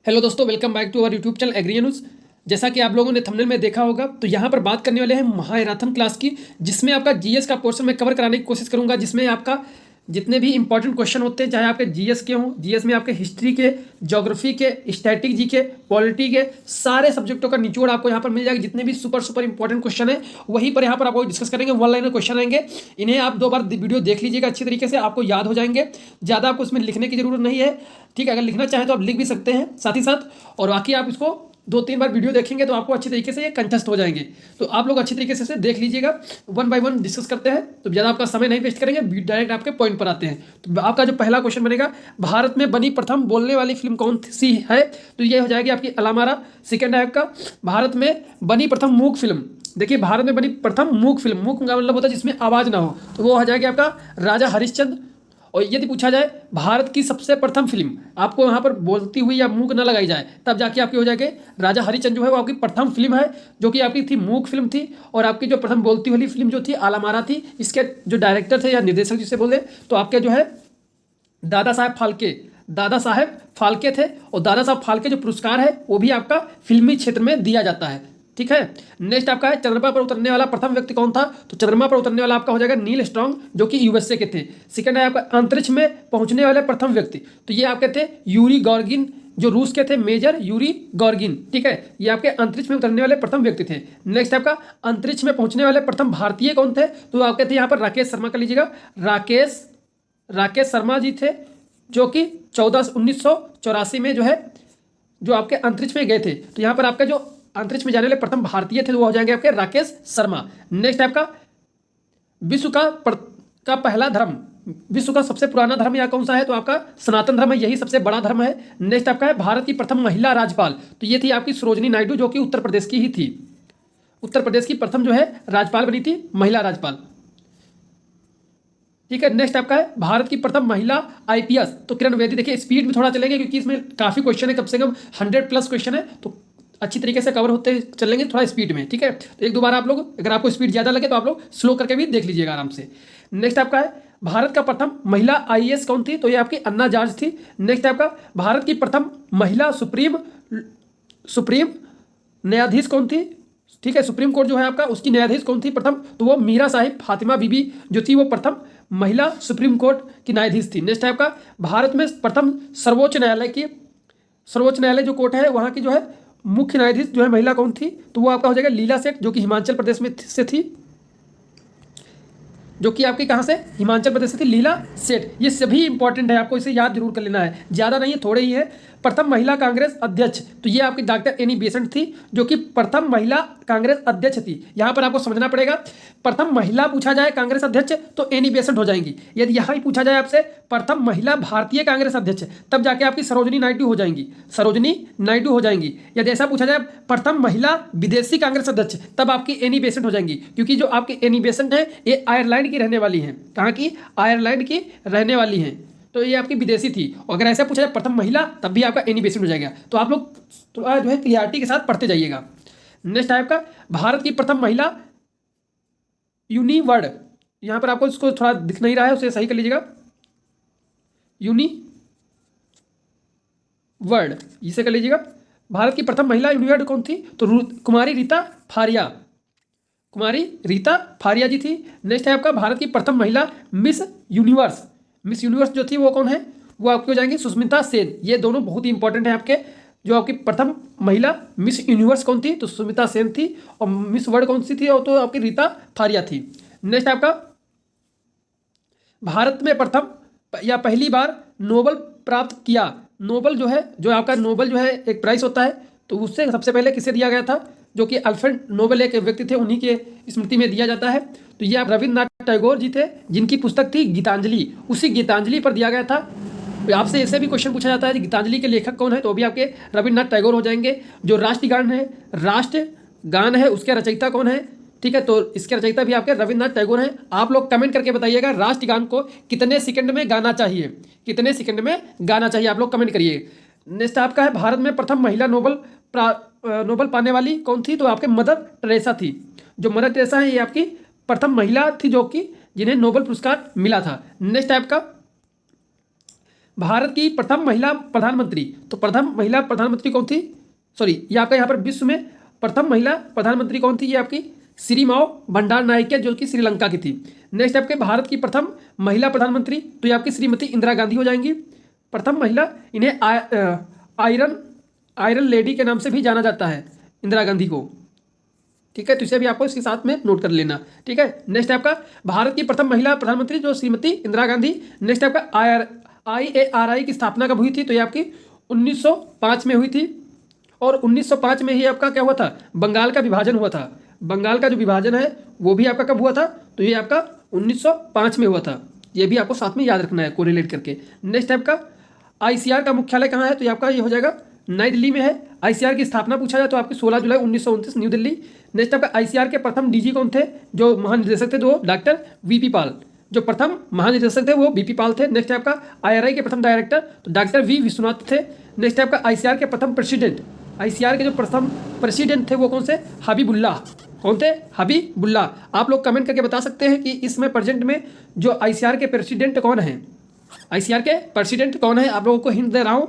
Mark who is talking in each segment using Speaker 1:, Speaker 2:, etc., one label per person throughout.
Speaker 1: Hello दोस्तों, welcome back to our YouTube channel Agri News. जैसा कि आप लोगों ने थंबनेल में देखा होगा, तो यहाँ पर बात करने वाले हैं महारैथन क्लास की, जिसमें आपका जीएस का पोर्शन मैं कवर कराने की कोशिश करूंगा, जिसमें आपका जितने भी इंपॉर्टेंट क्वेश्चन होते हैं, चाहे आपके जीएस के हों, जीएस में आपके हिस्ट्री के, ज्योग्राफी के, स्टैटिक जी के, पॉलिटी के, सारे सब्जेक्टों का निचोड़ आपको यहाँ पर मिल जाएगा। जितने भी सुपर इंपॉर्टेंट क्वेश्चन है वहीं पर यहाँ पर आपको डिस्कस करेंगे। वन लाइनर क्वेश्चन आएंगे, इन्हें आप 2 बार वीडियो देख लीजिएगा, अच्छी तरीके से आपको याद हो जाएंगे। ज़्यादा आपको इसमें लिखने की जरूरत नहीं है, ठीक है। अगर लिखना चाहें तो आप लिख भी सकते हैं साथ ही साथ, और बाकी आप इसको 2-3 बार वीडियो देखेंगे तो आपको अच्छी तरीके से ये कंटेस्ट हो जाएंगे। तो आप लोग अच्छी तरीके से देख लीजिएगा, वन बाय वन डिस्कस करते हैं। तो ज़्यादा आपका समय नहीं वेस्ट करेंगे, डायरेक्ट आपके पॉइंट पर आते हैं। तो आपका जो पहला क्वेश्चन बनेगा, भारत में बनी प्रथम बोलने वाली फिल्म कौन सी है? तो ये हो जाएगी आपकी अलामारा। सेकेंड है आपका, भारत में बनी प्रथम मूक फिल्म। देखिए, भारत में बनी प्रथम मूक फिल्म, मूक का मतलब होता है जिसमें आवाज़ ना हो, तो वो हो जाएगी आपका राजा हरिश्चंद्र। और यदि पूछा जाए भारत की सबसे प्रथम फिल्म, आपको यहाँ पर बोलती हुई या मूक न लगाई जाए, तब जाके आपकी हो जाएगी राजा हरिश्चंद्र। जो है वो आपकी प्रथम फिल्म है, जो कि आपकी थी मूक फिल्म थी। और आपकी जो प्रथम बोलती हुई फिल्म जो थी आलामारा थी। इसके जो डायरेक्टर थे या निर्देशक जिसे बोले, तो आपके जो है दादा साहेब फाल्के थे। और दादा साहब फाल्के जो पुरस्कार है वो भी आपका फिल्मी क्षेत्र में दिया जाता है, ठीक है। नेक्स्ट आपका है, चंद्रमा पर उतरने वाला प्रथम व्यक्ति कौन था? तो चंद्रमा पर उतरने वाला आपका हो जाएगा नील आर्मस्ट्रांग, जो कि यूएसए के थे। सेकंड है आपका, अंतरिक्ष में पहुंचने वाले प्रथम व्यक्ति, तो ये आपके थे यूरी गॉर्गिन, जो रूस के थे, मेजर यूरी गॉर्गिन, ठीक है। ये आपके अंतरिक्ष में उतरने वाले प्रथम व्यक्ति थे। नेक्स्ट आपका, अंतरिक्ष में पहुंचने वाले प्रथम भारतीय कौन थे? तो आपके थे यहाँ पर राकेश शर्मा कर लीजिएगा, राकेश शर्मा जी थे, जो कि 1984 में जो है जो आपके अंतरिक्ष में गए थे। तो यहाँ पर आपका जो अंतरिक्ष में जाने वाले प्रथम भारतीय थे वो हो जाएंगे आपके राकेश शर्मा। नेक्स्ट आपका, विश्व का पहला धर्म, विश्व का सबसे पुराना धर्म यहाँ कौन सा है? तो आपका सनातन धर्म है, यही सबसे बड़ा धर्म है। नेक्स्ट आपका है, भारत की प्रथम महिला राज्यपाल, तो ये थी आपकी सरोजनी नायडू, जो कि उत्तर प्रदेश की ही थी। उत्तर प्रदेश की प्रथम जो है राज्यपाल बनी थी, महिला राज्यपाल, ठीक है। नेक्स्ट आपका है, भारत की प्रथम महिला आईपीएस, तो किरण बेदी। देखिए, स्पीड में थोड़ा चलेंगे क्योंकि इसमें काफ़ी क्वेश्चन है, कम से कम 100+ क्वेश्चन है, तो अच्छी तरीके से कवर होते चलेंगे थोड़ा स्पीड में, ठीक है। तो एक दो बार आप लोग, अगर आपको स्पीड ज़्यादा लगे तो आप लोग स्लो करके भी देख लीजिएगा आराम से। नेक्स्ट आपका है, भारत का प्रथम महिला आईएएस कौन थी? तो ये आपकी अन्ना जॉर्ज थी। नेक्स्ट आपका, भारत की प्रथम महिला सुप्रीम न्यायाधीश कौन थी? ठीक है, सुप्रीम कोर्ट जो है आपका, उसकी न्यायाधीश कौन थी प्रथम? तो वो मीरा साहिब फातिमा बीबी जो थी, वो प्रथम महिला सुप्रीम कोर्ट की न्यायाधीश थी। नेक्स्ट है आपका, भारत में प्रथम सर्वोच्च न्यायालय जो कोर्ट है, वहाँ की जो है मुख्य न्यायाधीश जो है महिला कौन थी? तो वो आपका हो जाएगा लीला सेठ, जो कि हिमाचल प्रदेश में से थी, जो कि आपकी कहाँ से, हिमाचल प्रदेश से थी, लीला सेठ। ये सभी इंपॉर्टेंट है, आपको इसे याद जरूर कर लेना है, ज़्यादा नहीं है, थोड़े ही है। प्रथम महिला कांग्रेस अध्यक्ष, तो ये आपकी डॉक्टर एनी बेसेंट थी, जो कि प्रथम महिला कांग्रेस अध्यक्ष थी। यहाँ पर आपको समझना पड़ेगा, प्रथम महिला पूछा जाए कांग्रेस अध्यक्ष तो एनी बेसेंट हो जाएंगी। यदि यहाँ ही पूछा जाए आपसे प्रथम महिला भारतीय कांग्रेस अध्यक्ष, तब जाके आपकी सरोजनी नायडू हो जाएंगी। यदि ऐसा पूछा जाए प्रथम महिला विदेशी कांग्रेस अध्यक्ष, तब आपकी एनी बेसेंट हो जाएंगी, क्योंकि जो आपकी एनी बेसेंट है ये आयरलैंड की रहने वाली हैं। कहाँ की? आयरलैंड की रहने वाली हैं, तो ये आपकी विदेशी थी। और अगर ऐसा पूछा जाए प्रथम महिला, तब भी आपका एनी बेसेंट हो जाएगा। तो आप लोग थोड़ा जो है क्लियरिटी के साथ पढ़ते जाइएगा। नेक्स्ट है आपका, भारत की प्रथम महिला यूनिवर्ड, यहाँ पर आपको इसको थोड़ा दिख नहीं रहा है, उसे सही कर लीजिएगा, यूनिवर्ड इसे कर लीजिएगा। भारत की प्रथम महिला यूनिवर्ड कौन थी? तो कुमारी रीता फारिया जी थी। नेक्स्ट है आपका, भारत की प्रथम महिला मिस यूनिवर्स जो थी वो कौन है? वो आपकी हो जाएंगी सुष्मिता सेन। ये दोनों बहुत ही इंपॉर्टेंट है आपके। जो आपकी प्रथम महिला मिस यूनिवर्स कौन थी? तो सुष्मिता सेन थी। और मिस वर्ल्ड कौन सी थी? और तो आपकी रीता फारिया थी। नेक्स्ट आपका, भारत में प्रथम या पहली बार नोबल प्राप्त किया, नोबल जो है, जो आपका नोबल जो है एक प्राइस होता है, तो उससे सबसे पहले किसे दिया गया था? जो कि अल्फ्रेड नोबेल एक व्यक्ति थे, उन्हीं के स्मृति में दिया जाता है। तो ये आप रविन्द्रनाथ टैगोर जी थे, जिनकी पुस्तक थी गीतांजलि, उसी गीतांजलि पर दिया गया था। तो आपसे ऐसे भी क्वेश्चन पूछा जाता है कि गीतांजलि के लेखक कौन है? तो भी आपके रविन्द्रनाथ टैगोर हो जाएंगे। जो राष्ट्रगान है उसके रचयिता कौन है? ठीक है, तो इसके रचयिता भी आपके रविन्द्रनाथ टैगोर हैं। आप लोग कमेंट करके बताइएगा राष्ट्रगान को कितने सेकंड में गाना चाहिए, आप लोग कमेंट करिए। नेक्स्ट आपका है, भारत में प्रथम महिला नोबल पाने वाली कौन थी? तो आपके मदर टेरेसा थी। जो मदर टेरेसा है ये आपकी प्रथम महिला थी, जो कि जिन्हें नोबल पुरस्कार मिला था। नेक्स्ट आपका, भारत की प्रथम महिला प्रधानमंत्री, तो प्रथम महिला प्रधानमंत्री कौन थी? सॉरी, ये आपका यहाँ पर विश्व में प्रथम महिला प्रधानमंत्री कौन थी? ये आपकी श्रीमाओ भंडार नायके, जो कि श्रीलंका की थी। नेक्स्ट आपके भारत की प्रथम महिला प्रधानमंत्री, तो ये आपकी श्रीमती इंदिरा गांधी हो जाएंगी। प्रथम महिला, इन्हें आयरन लेडी के नाम से भी जाना जाता है, इंदिरा गांधी को। ठीक है, तो इसे भी आपको इसके साथ में नोट कर लेना। ठीक है, नेक्स्ट आपका भारत की प्रथम महिला प्रधानमंत्री जो श्रीमती इंदिरा गांधी। नेक्स्ट आपका IARI की स्थापना कब हुई थी? तो ये आपकी 1905 में हुई थी। और 1905 में ही आपका क्या हुआ था? बंगाल का विभाजन हुआ था। बंगाल का जो विभाजन है वो भी आपका कब हुआ था? तो ये आपका 1905 में हुआ था। ये भी आपको साथ में याद रखना है कोरिलेट करके। नेक्स्ट आपका ICR का मुख्यालय कहाँ है? तो ये आपका ये हो जाएगा नई दिल्ली में है। ICR की स्थापना पूछा जाए तो आपकी 16 जुलाई 1929 न्यू दिल्ली। नेक्स्ट आपका ICR के प्रथम DG कौन थे? जो महानिदेशक थे वो डॉक्टर VP पाल, जो प्रथम महानिदेशक थे वो VP पाल थे। नेक्स्ट आपका IRI के प्रथम डायरेक्टर तो डॉक्टर V विश्वनाथ थे। नेक्स्ट आपका ICR के प्रथम प्रेसिडेंट, ICR के जो प्रथम प्रेसिडेंट थे वो कौन से? हबीबुल्लाह। कौन थे? हबीबुल्लाह। आप लोग कमेंट करके बता सकते हैं कि इसमें प्रेजेंट में जो ICR के प्रेसिडेंट कौन है? ICR के प्रेसिडेंट कौन है? आप लोगों को हिंट दे रहा हूँ।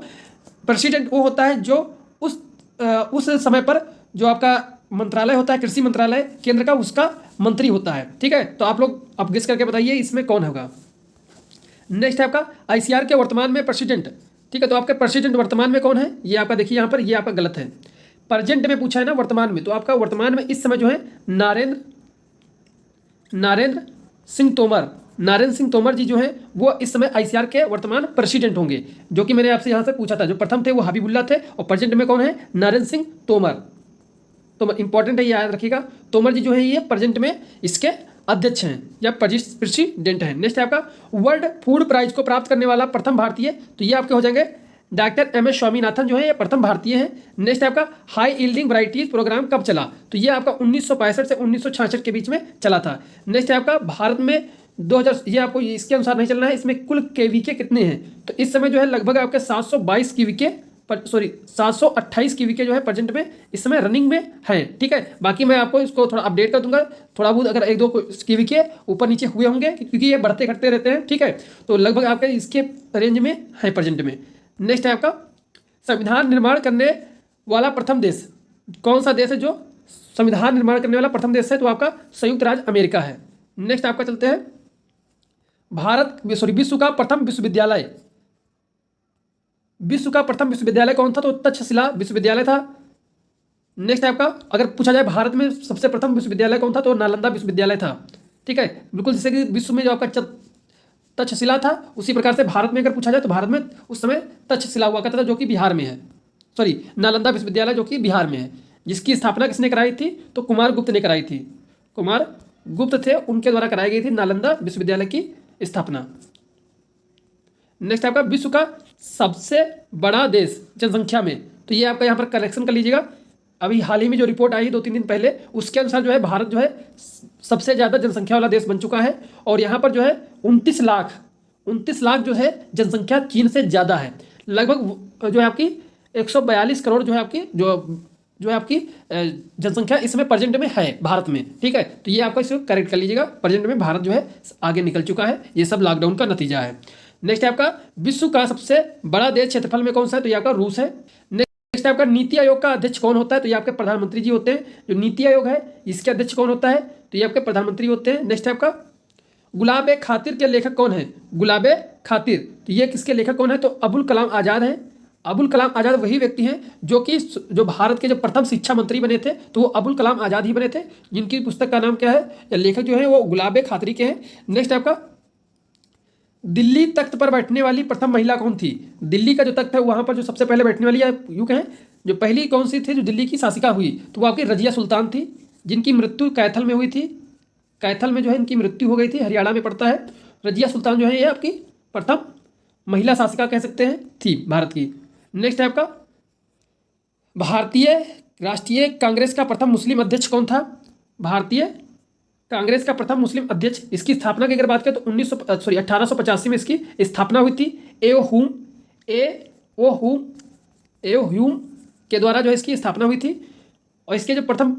Speaker 1: प्रेसिडेंट वो होता है जो उस समय पर जो आपका मंत्रालय होता है, कृषि मंत्रालय केंद्र का, उसका मंत्री होता है। ठीक है, तो आप लोग अब गेस करके बताइए इसमें कौन होगा। नेक्स्ट आपका ICR के वर्तमान में प्रेसिडेंट। ठीक है, तो आपके प्रेसिडेंट वर्तमान में कौन है? ये आपका देखिए यहाँ पर, ये आपका गलत है। प्रेजेंट में पूछा है ना, वर्तमान में, तो आपका वर्तमान में इस समय जो है नरेंद्र सिंह तोमर। नरेंद्र सिंह तोमर जी जो है वो इस समय ICR के वर्तमान प्रेसिडेंट होंगे, जो कि मैंने आपसे यहाँ से पूछा था। जो प्रथम थे वो हबीबुल्ला थे और प्रेजेंट में कौन है? नरेंद्र सिंह तोमर। तो इंपॉर्टेंट है, याद रखिएगा। तोमर जी जो है ये प्रेजेंट में इसके अध्यक्ष हैं या प्रेसिडेंट हैं। नेक्स्ट है आपका वर्ल्ड फूड प्राइज को प्राप्त करने वाला प्रथम भारतीय, तो ये आपके हो जाएंगे डॉक्टर MS स्वामीनाथन जो है ये प्रथम भारतीय हैं। नेक्स्ट है आपका हाई यील्डिंग वैरायटीज प्रोग्राम कब चला? तो ये आपका 1965 से 1966 के बीच में चला था। नेक्स्ट है आपका भारत में 2000, ये आपको इसके अनुसार नहीं चलना है, इसमें कुल KVK कितने हैं? तो इस समय जो है लगभग आपके 722 KVK, सॉरी 728 KVK जो है प्रेजेंट में इस समय रनिंग में है। ठीक है, बाकी मैं आपको इसको थोड़ा अपडेट कर दूंगा, थोड़ा बहुत अगर 1-2 KVK ऊपर नीचे हुए होंगे, क्योंकि ये बढ़ते घटते रहते हैं। ठीक है, तो लगभग आपके इसके रेंज में है प्रेजेंट में। नेक्स्ट है आपका संविधान निर्माण करने वाला प्रथम देश, कौन सा देश है जो संविधान निर्माण करने वाला प्रथम देश है? तो आपका संयुक्त राज्य अमेरिका है। नेक्स्ट आपका चलते हैं विश्व का प्रथम विश्वविद्यालय। विश्व का प्रथम विश्वविद्यालय कौन था? तो तक्षशिला विश्वविद्यालय था। नेक्स्ट आपका अगर पूछा जाए भारत में सबसे प्रथम विश्वविद्यालय कौन था? तो नालंदा विश्वविद्यालय था। ठीक है, बिल्कुल जैसे कि विश्व में जो आपका तक्षशिला था, उसी प्रकार से भारत में अगर पूछा जाए तो भारत में उस समय तक्षशिला हुआ करता था, जो कि बिहार में है। सॉरी, नालंदा विश्वविद्यालय जो कि बिहार में है, जिसकी स्थापना किसने कराई थी? तो कुमार गुप्त ने कराई थी। कुमार गुप्त थे, उनके द्वारा कराई गई थी नालंदा विश्वविद्यालय की स्थापना। नेक्स्ट आपका विश्व का सबसे बड़ा देश जनसंख्या में, तो ये आपका यहाँ पर करेक्शन कर लीजिएगा। अभी हाल ही में जो रिपोर्ट आई 2-3 दिन पहले, उसके अनुसार जो है भारत जो है सबसे ज़्यादा जनसंख्या वाला देश बन चुका है। और यहाँ पर जो है 29 लाख जो है जनसंख्या चीन से ज़्यादा है। लगभग जो है आपकी 142 करोड़ जो है आपकी जो है आपकी जनसंख्या इसमें प्रेजेंट में है भारत में। ठीक है, तो ये आपको इसको करेक्ट कर लीजिएगा। प्रेजेंट में भारत जो है आगे निकल चुका है, ये सब लॉकडाउन का नतीजा है। नेक्स्ट है आपका विश्व का सबसे बड़ा देश क्षेत्रफल में कौन सा है? तो ये आपका रूस है। नेक्स्ट आपका नीति आयोग का अध्यक्ष कौन होता है? तो ये आपके प्रधानमंत्री जी होते हैं। जो नीति आयोग है इसके अध्यक्ष कौन होता है? तो ये आपके प्रधानमंत्री होते हैं। नेक्स्ट है आपका गुलाब-ए खातिर के लेखक कौन है? गुलाब-ए खातिर, तो ये किसके लेखक कौन है? तो अबुल कलाम आज़ाद हैं। अबुल कलाम आज़ाद वही व्यक्ति हैं जो भारत के जो प्रथम शिक्षा मंत्री बने थे, तो वो अबुल कलाम आज़ाद ही बने थे, जिनकी पुस्तक का नाम क्या है या लेखक जो है वो गुलाब-ए खातरी के हैं। नेक्स्ट आपका दिल्ली तख्त पर बैठने वाली प्रथम महिला कौन थी? दिल्ली का जो तख्त है वहाँ पर जो सबसे पहले बैठने वाली, या यूँ कहें जो पहली कौन सी थी जो दिल्ली की शासिका हुई, तो वो आपकी रजिया सुल्तान थी, जिनकी मृत्यु कैथल में हुई थी। कैथल में जो है इनकी मृत्यु हो गई थी, हरियाणा में पड़ता है। रजिया सुल्तान जो है ये आपकी प्रथम महिला शासिका कह सकते हैं थी भारत की। नेक्स्ट है आपका भारतीय राष्ट्रीय कांग्रेस का प्रथम मुस्लिम अध्यक्ष कौन था? भारतीय कांग्रेस का प्रथम मुस्लिम अध्यक्ष, इसकी स्थापना की अगर बात करें तो 1885 में इसकी स्थापना हुई थी। एओ ह्यूम के द्वारा जो है इसकी स्थापना हुई थी। और इसके जो प्रथम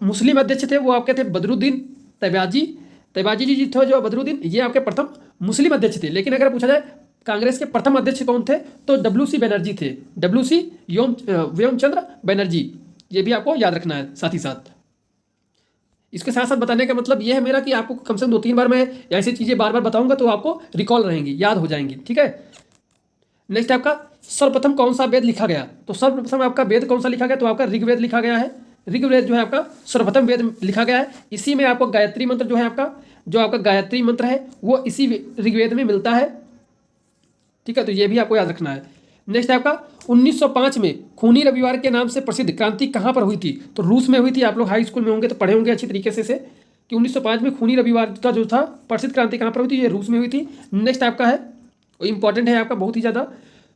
Speaker 1: मुस्लिम अध्यक्ष थे वो आपके थे बदरुद्दीन तैयबाजी जी थे। जो बदरुद्दीन ये आपके प्रथम मुस्लिम अध्यक्ष थे। लेकिन अगर पूछा जाए कांग्रेस के प्रथम अध्यक्ष कौन थे? तो WC बनर्जी थे, WC व्योमचंद्र बनर्जी। ये भी आपको याद रखना है साथ ही साथ। इसके साथ साथ बताने का मतलब ये है मेरा कि आपको कम से कम 2-3 बार मैं ऐसी चीज़ें बार बार बताऊंगा तो आपको रिकॉल रहेंगी, याद हो जाएंगी, ठीक है। नेक्स्ट आपका सर्वप्रथम कौन सा वेद लिखा गया? तो सर्वप्रथम आपका वेद कौन सा लिखा गया? तो आपका ऋग्वेद लिखा गया है। ऋग्वेद जो है आपका सर्वप्रथम वेद लिखा गया है। इसी में आपको गायत्री मंत्र जो है आपका गायत्री मंत्र है वो इसी ऋग्वेद में मिलता है, ठीक है। तो ये भी आपको याद रखना है। नेक्स्ट आपका 1905 में खूनी रविवार के नाम से प्रसिद्ध क्रांति कहाँ पर हुई थी? तो रूस में हुई थी। आप लोग हाई स्कूल में होंगे तो पढ़े होंगे अच्छी तरीके से कि 1905 में खूनी रविवार का जो था प्रसिद्ध क्रांति कहाँ पर हुई थी? ये रूस में हुई थी। नेक्स्ट आपका है इंपॉर्टेंट है आपका बहुत ही ज़्यादा,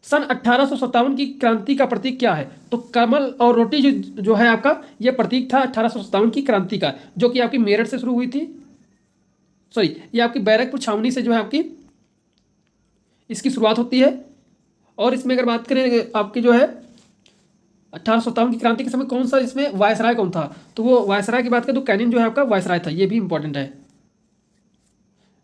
Speaker 1: सन 1857 की क्रांति का प्रतीक क्या है? तो कमल और रोटी जो है आपका ये प्रतीक था 1857 की क्रांति का, जो कि आपकी मेरठ से शुरू हुई थी, सॉरी ये आपकी बैरकपुर छावनी से जो है आपकी इसकी शुरुआत होती है। और इसमें अगर बात करें आपकी जो है 1857 की क्रांति के समय कौन सा इसमें वायसराय कौन था? तो वो वायसराय की बात करें तो कैनिंग जो है आपका वायसराय था। ये भी इंपॉर्टेंट है।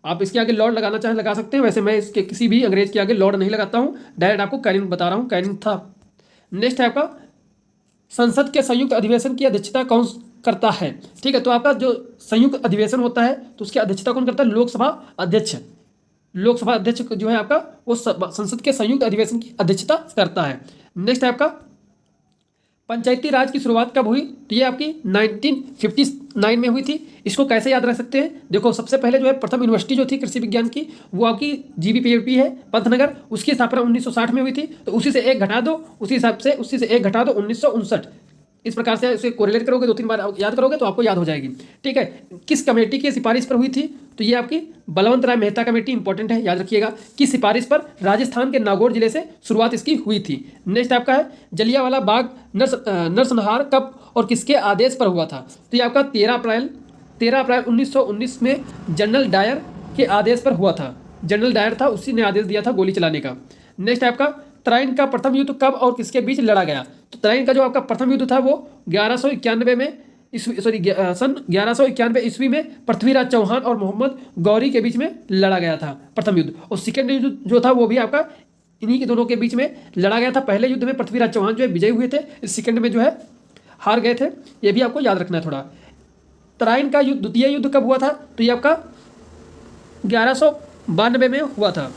Speaker 1: आप इसके आगे लॉर्ड लगाना चाहें लगा सकते हैं, वैसे मैं इसके किसी भी अंग्रेज के आगे लॉर्ड नहीं लगाता हूँ, डायरेक्ट आपको कैनिंग बता रहा हूँ, कैनिंग था। नेक्स्ट है आपका संसद के संयुक्त अधिवेशन की अध्यक्षता कौन करता है? ठीक है, तो आपका जो संयुक्त अधिवेशन होता है तो उसकी अध्यक्षता कौन करता है? लोकसभा अध्यक्ष। लोकसभा अध्यक्ष जो है आपका वो संसद के संयुक्त अधिवेशन की अध्यक्षता करता है। नेक्स्ट है आपका पंचायती राज की शुरुआत कब हुई? तो ये आपकी 1959 में हुई थी। इसको कैसे याद रख सकते हैं? देखो सबसे पहले जो है प्रथम यूनिवर्सिटी जो थी कृषि विज्ञान की वो आपकी GVPAP है पंतनगर, उसकी स्थापना 1960 में हुई थी। तो उसी से एक घटा दो, उसी हिसाब से उसी से एक घटा दो 1959। इस प्रकार से उसे कोरिलेट करोगे, 2-3 बार याद करोगे तो आपको याद हो जाएगी, ठीक है। किस कमेटी की सिफारिश पर हुई थी? तो ये आपकी बलवंत राय मेहता कमेटी, इंपॉर्टेंट है, याद रखिएगा। की सिफारिश पर राजस्थान के नागौर जिले से शुरुआत इसकी हुई थी। नेक्स्ट आपका है जलियांवाला बाग नरसंहार कब और किसके आदेश पर हुआ था? तो ये आपका 13 अप्रैल 1919 में जनरल डायर के आदेश पर हुआ था। जनरल डायर था, उसी ने आदेश दिया था गोली चलाने का। नेक्स्ट आपका तराइन का प्रथम युद्ध कब और किसके बीच लड़ा गया? तो तराइन का जो आपका प्रथम युद्ध था वो 1191 में सन 1191 ईस्वी में पृथ्वीराज चौहान और मोहम्मद गौरी के बीच में लड़ा गया था प्रथम युद्ध। और सेकेंड युद्ध जो था वो भी आपका इन्हीं के दोनों के बीच में लड़ा गया था। पहले युद्ध में पृथ्वीराज चौहान जो है विजयी हुए थे, इस सेकेंड में जो है हार गए थे। ये भी आपको याद रखना है थोड़ा। तराइन का युद्ध द्वितीय युद्ध कब हुआ था? तो ये आपका 1192 में हुआ था।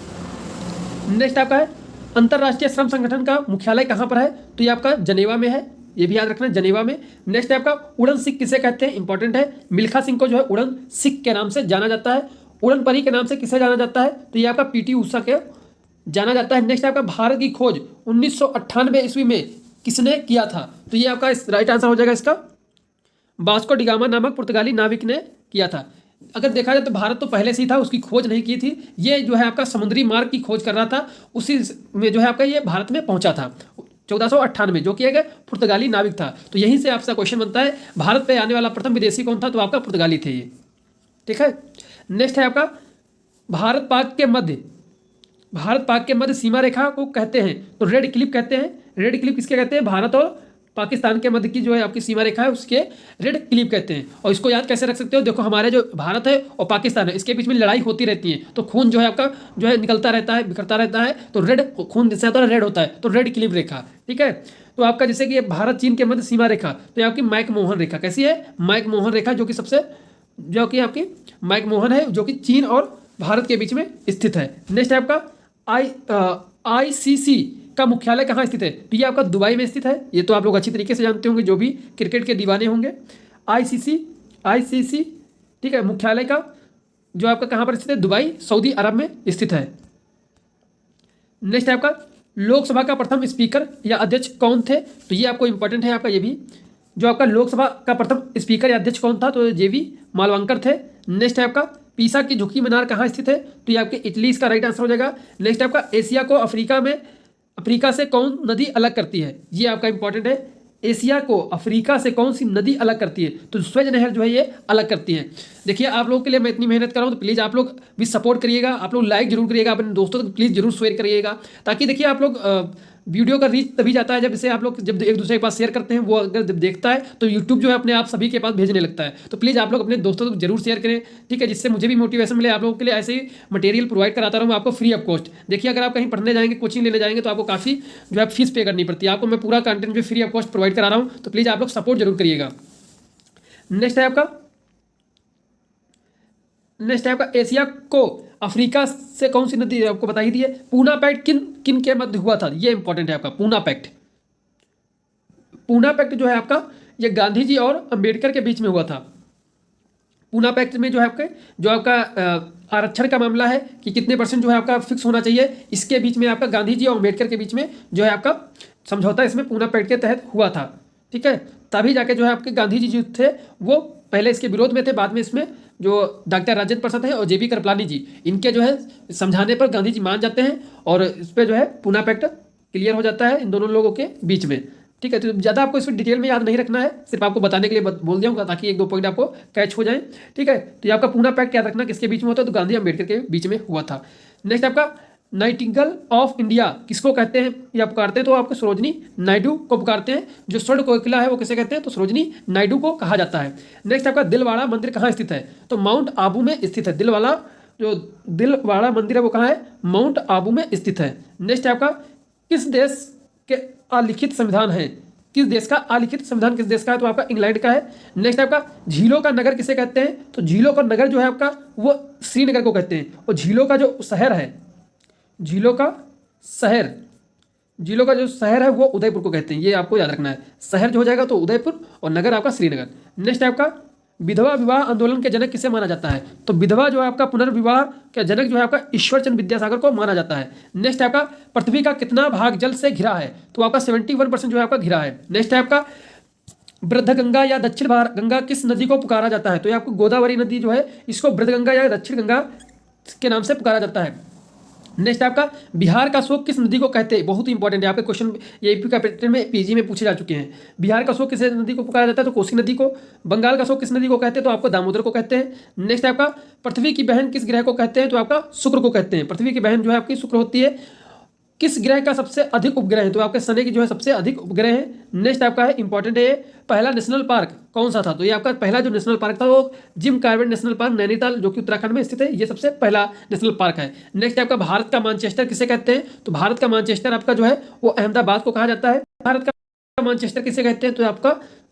Speaker 1: नेक्स्ट आपका है अंतर्राष्ट्रीय श्रम संगठन का मुख्यालय कहाँ पर है? तो ये आपका जनेवा में है, ये भी याद रखना है, जनेवा में। नेक्स्ट है आपका उड़न सिख किसे कहते हैं? इंपॉर्टेंट है। मिल्खा सिंह को जो है उड़न सिख के नाम से जाना जाता है। उड़न परी के नाम से किसे जाना जाता है? तो ये आपका PT ऊषा के जाना जाता है। नेक्स्ट आपका भारत की खोज 1998 ईस्वी में किसने किया था? तो ये आपका राइट आंसर हो जाएगा इसका वास्को डिगामा नामक पुर्तगाली नाविक ने किया था। अगर देखा जाए तो भारत तो पहले से ही था, उसकी खोज नहीं की थी। ये जो है आपका समुद्री मार्ग की खोज कर रहा था, उसी में जो है आपका ये भारत में पहुंचा था 1498 में, जो कि एक पुर्तगाली नाविक था। तो यहीं से आपसे क्वेश्चन बनता है भारत पे आने वाला प्रथम विदेशी कौन था? तो आपका पुर्तगाली थे ये, ठीक है। नेक्स्ट है आपका भारत पाक के मध्य सीमा रेखा को कहते हैं तो रेड क्लिप कहते हैं। रेड क्लिप किसके कहते हैं? भारत और पाकिस्तान के मध्य की जो है आपकी सीमा रेखा है उसके रेड क्लिप कहते हैं। और इसको याद कैसे रख सकते हो? देखो हमारे जो भारत है और पाकिस्तान है इसके बीच में लड़ाई होती रहती है, तो खून जो है आपका जो है निकलता रहता है, बिखरता रहता है, तो रेड खून जिससे आता है रेड होता है, तो रेड क्लिप रेखा, ठीक है। तो आपका जैसे कि भारत चीन के मध्य सीमा रेखा, तो ये आपकी मैकमोहन रेखा कैसी है? मैकमोहन रेखा, जो कि आपकी मैकमोहन है, जो कि चीन और भारत के बीच में स्थित है। नेक्स्ट है आपका ICC का मुख्यालय कहाँ स्थित है? तो ये आपका दुबई में स्थित है। ये तो आप लोग अच्छी तरीके से जानते होंगे जो भी क्रिकेट के दीवाने होंगे। ICC ठीक है, मुख्यालय का जो आपका कहाँ पर स्थित है? दुबई, सऊदी अरब में स्थित है। नेक्स्ट है आपका लोकसभा का प्रथम स्पीकर या अध्यक्ष कौन थे? तो ये आपको इंपॉर्टेंट है आपका, ये भी जो आपका लोकसभा का प्रथम स्पीकर या अध्यक्ष कौन था? तो JV मालवांकर थे। नेक्स्ट है आपका पीसा की झुकी मीनार कहाँ स्थित है? तो ये आपके इटली इसका राइट आंसर हो जाएगा। नेक्स्ट आपका एशिया को अफ्रीका से कौन नदी अलग करती है? ये आपका इंपॉर्टेंट है। एशिया को अफ्रीका से कौन सी नदी अलग करती है? तो स्वेज नहर जो है ये अलग करती है। देखिए आप लोगों के लिए मैं इतनी मेहनत कर रहा हूँ तो प्लीज़ आप लोग भी सपोर्ट करिएगा, आप लोग लाइक जरूर करिएगा, अपने दोस्तों तक प्लीज़ जरूर शेयर करिएगा, ताकि देखिए आप लोग वीडियो का रीच तभी जाता है जब इसे आप लोग जब एक दूसरे के पास शेयर करते हैं, वो अगर जब देखता है तो यूट्यूब जो है अपने आप सभी के पास भेजने लगता है। तो प्लीज़ आप लोग अपने दोस्तों को जरूर शेयर करें, ठीक है, जिससे मुझे भी मोटिवेशन मिले। आप लोगों के लिए ऐसे ही मटेरियल प्रोवाइड कराता रहूँ आपको फ्री ऑफ कॉस्ट। देखिए अगर आप कहीं पढ़ने जाएंगे, कोचिंग लेने जाएंगे तो आपको काफ़ी जो है फीस पे करनी पड़ती है, आपको मैं पूरा कंटेंट जो फ्री ऑफ कॉस्ट प्रोवाइड करा रहा हूँ, तो प्लीज़ आप लोग सपोर्ट जरूर करिएगा। नेक्स्ट है आपका एशिया को अफ्रीका से कौन सी नदी आपको बता ही दी है। पूना पैक्ट किन किन के मध्य हुआ था, ये इंपॉर्टेंट है आपका। पूना पैक्ट जो है आपका ये गांधी जी और अंबेडकर के बीच में हुआ था। पूना पैक्ट में जो है आपका आरक्षण का मामला है कि कितने % जो है आपका फिक्स होना चाहिए, इसके बीच में आपका गांधी जी और अंबेडकर के बीच में जो है आपका समझौता इसमें पूना पैक्ट के तहत हुआ था, ठीक है। तभी जाके जो है आपके गांधी जी जो थे वो पहले इसके विरोध में थे, बाद में इसमें जो डॉक्टर राजेंद्र प्रसाद है और JB कृपलानी जी, इनके जो है समझाने पर गांधी जी मान जाते हैं और इस पर जो है पूना पैक्ट क्लियर हो जाता है इन दोनों लोगों के बीच में, ठीक है। तो ज़्यादा आपको इसमें डिटेल में याद नहीं रखना है, सिर्फ आपको बताने के लिए बोल दिया ताकि 1-2 पॉइंट आपको कैच हो जाए, ठीक है। तो ये आपका पूना पैक्ट याद रखना किसके बीच में होता है, तो गांधी अंबेडकर के बीच में हुआ था। नेक्स्ट आपका नाइटिंगेल ऑफ इंडिया किसको कहते हैं या पुकारते हैं, तो आपको सरोजनी नायडू को पुकारते हैं। जो स्वर्ण कोकिला है वो किसे कहते हैं, तो सरोजनी नायडू को कहा जाता है। नेक्स्ट आपका दिलवाड़ा मंदिर कहाँ स्थित है, तो माउंट आबू में स्थित है। दिलवाड़ा मंदिर है वो कहाँ है, माउंट आबू में स्थित है। नेक्स्ट आपका किस देश के अलिखित संविधान है, किस देश का अलिखित संविधान किस देश का है, तो आपका इंग्लैंड का है। नेक्स्ट आपका झीलों का नगर किसे कहते हैं, तो झीलों का नगर जो है आपका वो श्रीनगर को कहते हैं। और झीलों का जो शहर है, झीलों का जो शहर है वो उदयपुर को कहते हैं, ये आपको याद रखना है। शहर जो हो जाएगा तो उदयपुर और नगर आपका श्रीनगर। नेक्स्ट आपका विधवा विवाह आंदोलन के जनक किसे माना जाता है, तो विधवा जो है आपका पुनर्विवाह का जनक जो है आपका ईश्वरचंद्र विद्यासागर को माना जाता है। नेक्स्ट आपका पृथ्वी का कितना भाग जल से घिरा है, तो आपका 71% जो है आपका घिरा है। नेक्स्ट है आपका वृद्धगंगा या दक्षिण गंगा किस नदी को पुकारा जाता है, तो ये आपको गोदावरी नदी जो है इसको वृद्धगंगा या दक्षिण गंगा के नाम से पुकारा जाता है। नेक्स्ट आपका बिहार का शोक किस नदी को कहते हैं, बहुत ही इंपॉर्टेंट है, आपके क्वेश्चन ये AP का पैटर्न में PG में पूछे जा चुके हैं। बिहार का शोक किस नदी को पुकारा जाता है, तो कोसी नदी को। बंगाल का शोक किस नदी को कहते हैं, तो आपको दामोदर को कहते हैं। नेक्स्ट आपका पृथ्वी की बहन किस ग्रह को कहते हैं, तो आपका शुक्र को कहते हैं। पृथ्वी की बहन जो है आपकी शुक्र होती है। किस ग्रह का सबसे अधिक उपग्रह है, तो आपके शनि की जो है सबसे अधिक उपग्रह है। नेक्स्ट आपका है इंपॉर्टेंट है, पहला नेशनल पार्क कौन सा था, तो ये आपका पहला जो नेशनल पार्क था वो Jim Corbett national park Nainital जो कि उत्तराखंड में स्थित है, ये सबसे पहला नेशनल पार्क है। नेक्स्ट आपका भारत का मैनचेस्टर किसे कहते हैं, तो भारत का मैनचेस्टर आपका जो है वो अहमदाबाद को कहा जाता है। भारत का मैनचेस्टर किसे कहते हैं, तो आपका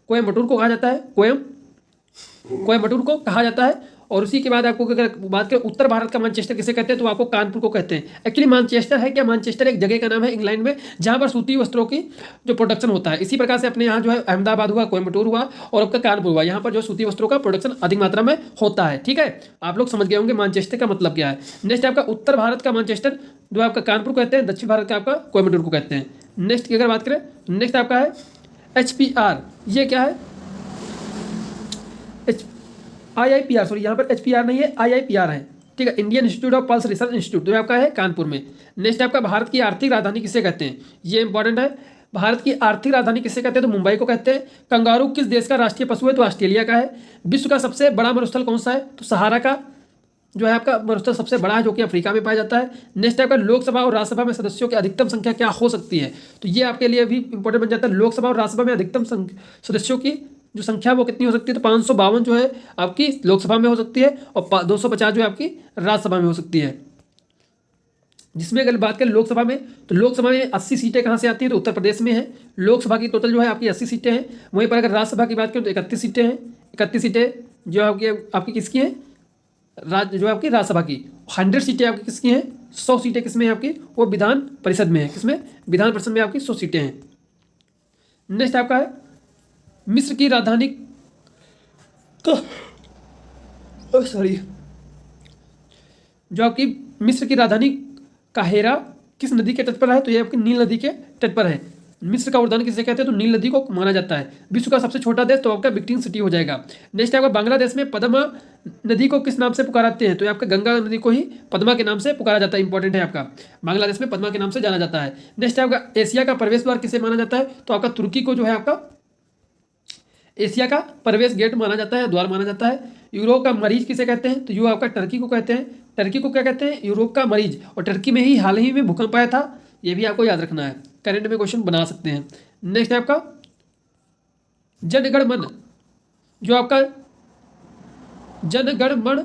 Speaker 1: कोयम्बटूर को कहा जाता है, कोयम्बटूर को कहा जाता है। और उसी के बाद आपको अगर बात करें उत्तर भारत का मैनचेस्टर किसे कहते हैं, तो आपको कानपुर को कहते हैं। एक्चुअली मैनचेस्टर है क्या, मैनचेस्टर एक जगह का नाम है इंग्लैंड में जहां पर सूती वस्त्रों की जो प्रोडक्शन होता है। इसी प्रकार से अपने यहाँ जो है अहमदाबाद हुआ, कोयम्बटूर हुआ और आपका कानपुर हुआ, यहाँ पर जो सूती वस्त्रों का प्रोडक्शन अधिक मात्रा में होता है, ठीक है। आप लोग समझ गए होंगे मैनचेस्टर का मतलब क्या है। नेक्स्ट आपका उत्तर भारत का मैनचेस्टर जो आपका कानपुर कहते हैं, दक्षिण भारत का आपका कोयम्बटूर को कहते हैं। नेक्स्ट की अगर बात करें, नेक्स्ट आपका है HPR, ये क्या है, IIPR, सॉरी यहाँ पर HPR नहीं है, IIPR है, ठीक है, Indian institute of pulse research institute, जो आपका है कानपुर में। नेक्स्ट आपका भारत की आर्थिक राजधानी किसे कहते हैं, ये इंपॉर्टेंट है। भारत की आर्थिक राजधानी किसे कहते हैं, तो मुंबई को कहते हैं। कंगारू किस देश का राष्ट्रीय पशु है, तो ऑस्ट्रेलिया का है। विश्व का सबसे बड़ा मरुस्थल कौन सा है, तो सहारा का जो है आपका मरुस्थल सबसे बड़ा है जो कि अफ्रीका में पाया जाता है। नेक्स्ट आपका लोकसभा और राज्यसभा में सदस्यों की अधिकतम संख्या क्या हो सकती है, तो ये आपके लिए भी इंपॉर्टेंट बन जाता है। लोकसभा और राज्यसभा में अधिकतम सदस्यों की जो संख्या वो कितनी हो सकती है, तो 552 जो है आपकी लोकसभा में हो सकती है और 250 जो है आपकी राज्यसभा में हो सकती है। जिसमें अगर बात करें लोकसभा में, तो लोकसभा में 80 सीटें कहाँ से आती हैं, तो उत्तर प्रदेश में है। लोकसभा की टोटल जो है आपकी 80 सीटें हैं। वहीं पर अगर राज्यसभा की बात करें तो 31 सीटें हैं। 31 सीटें जो आपकी किसकी हैं, जो आपकी राज्यसभा की। 100 सीटें आपकी किसकी हैं, 100 सीटें किसमें आपकी, वो विधान परिषद में है। किसमें, विधान परिषद में आपकी 100 सीटें हैं। नेक्स्ट आपका है मिस्र की राजधानी जो आपकी मिस्र की राजधानी काहिरा किस नदी के तट पर है, तो ये आपकी नील नदी के तट पर है। मिस्र का उद्यान किसे कहते हैं, तो नील नदी को माना जाता है। विश्व का सबसे छोटा देश तो आपका विक्टिंग सिटी हो जाएगा। नेक्स्ट आपका बांग्लादेश में पद्मा नदी को किस नाम से पुकाराते हैं, तो आपका गंगा नदी को ही पद्मा के नाम से पुकारा जाता है। इंपॉर्टेंट है आपका, बांग्लादेश में पद्मा के नाम से जाना जाता है। नेक्स्ट आपका एशिया का प्रवेश द्वार किसे माना जाता है, तो आपका तुर्की को जो है आपका एशिया का प्रवेश गेट माना जाता है, द्वार माना जाता है। यूरोप का मरीज किसे कहते हैं, तो यू आपका टर्की को कहते हैं। टर्की को क्या कहते हैं, यूरोप का मरीज। और टर्की में ही हाल ही में भूकंप आया था, ये भी आपको याद रखना है। करंट में क्वेश्चन बना सकते हैं। नेक्स्ट है आपका जनगण मन, जो आपका जनगण मन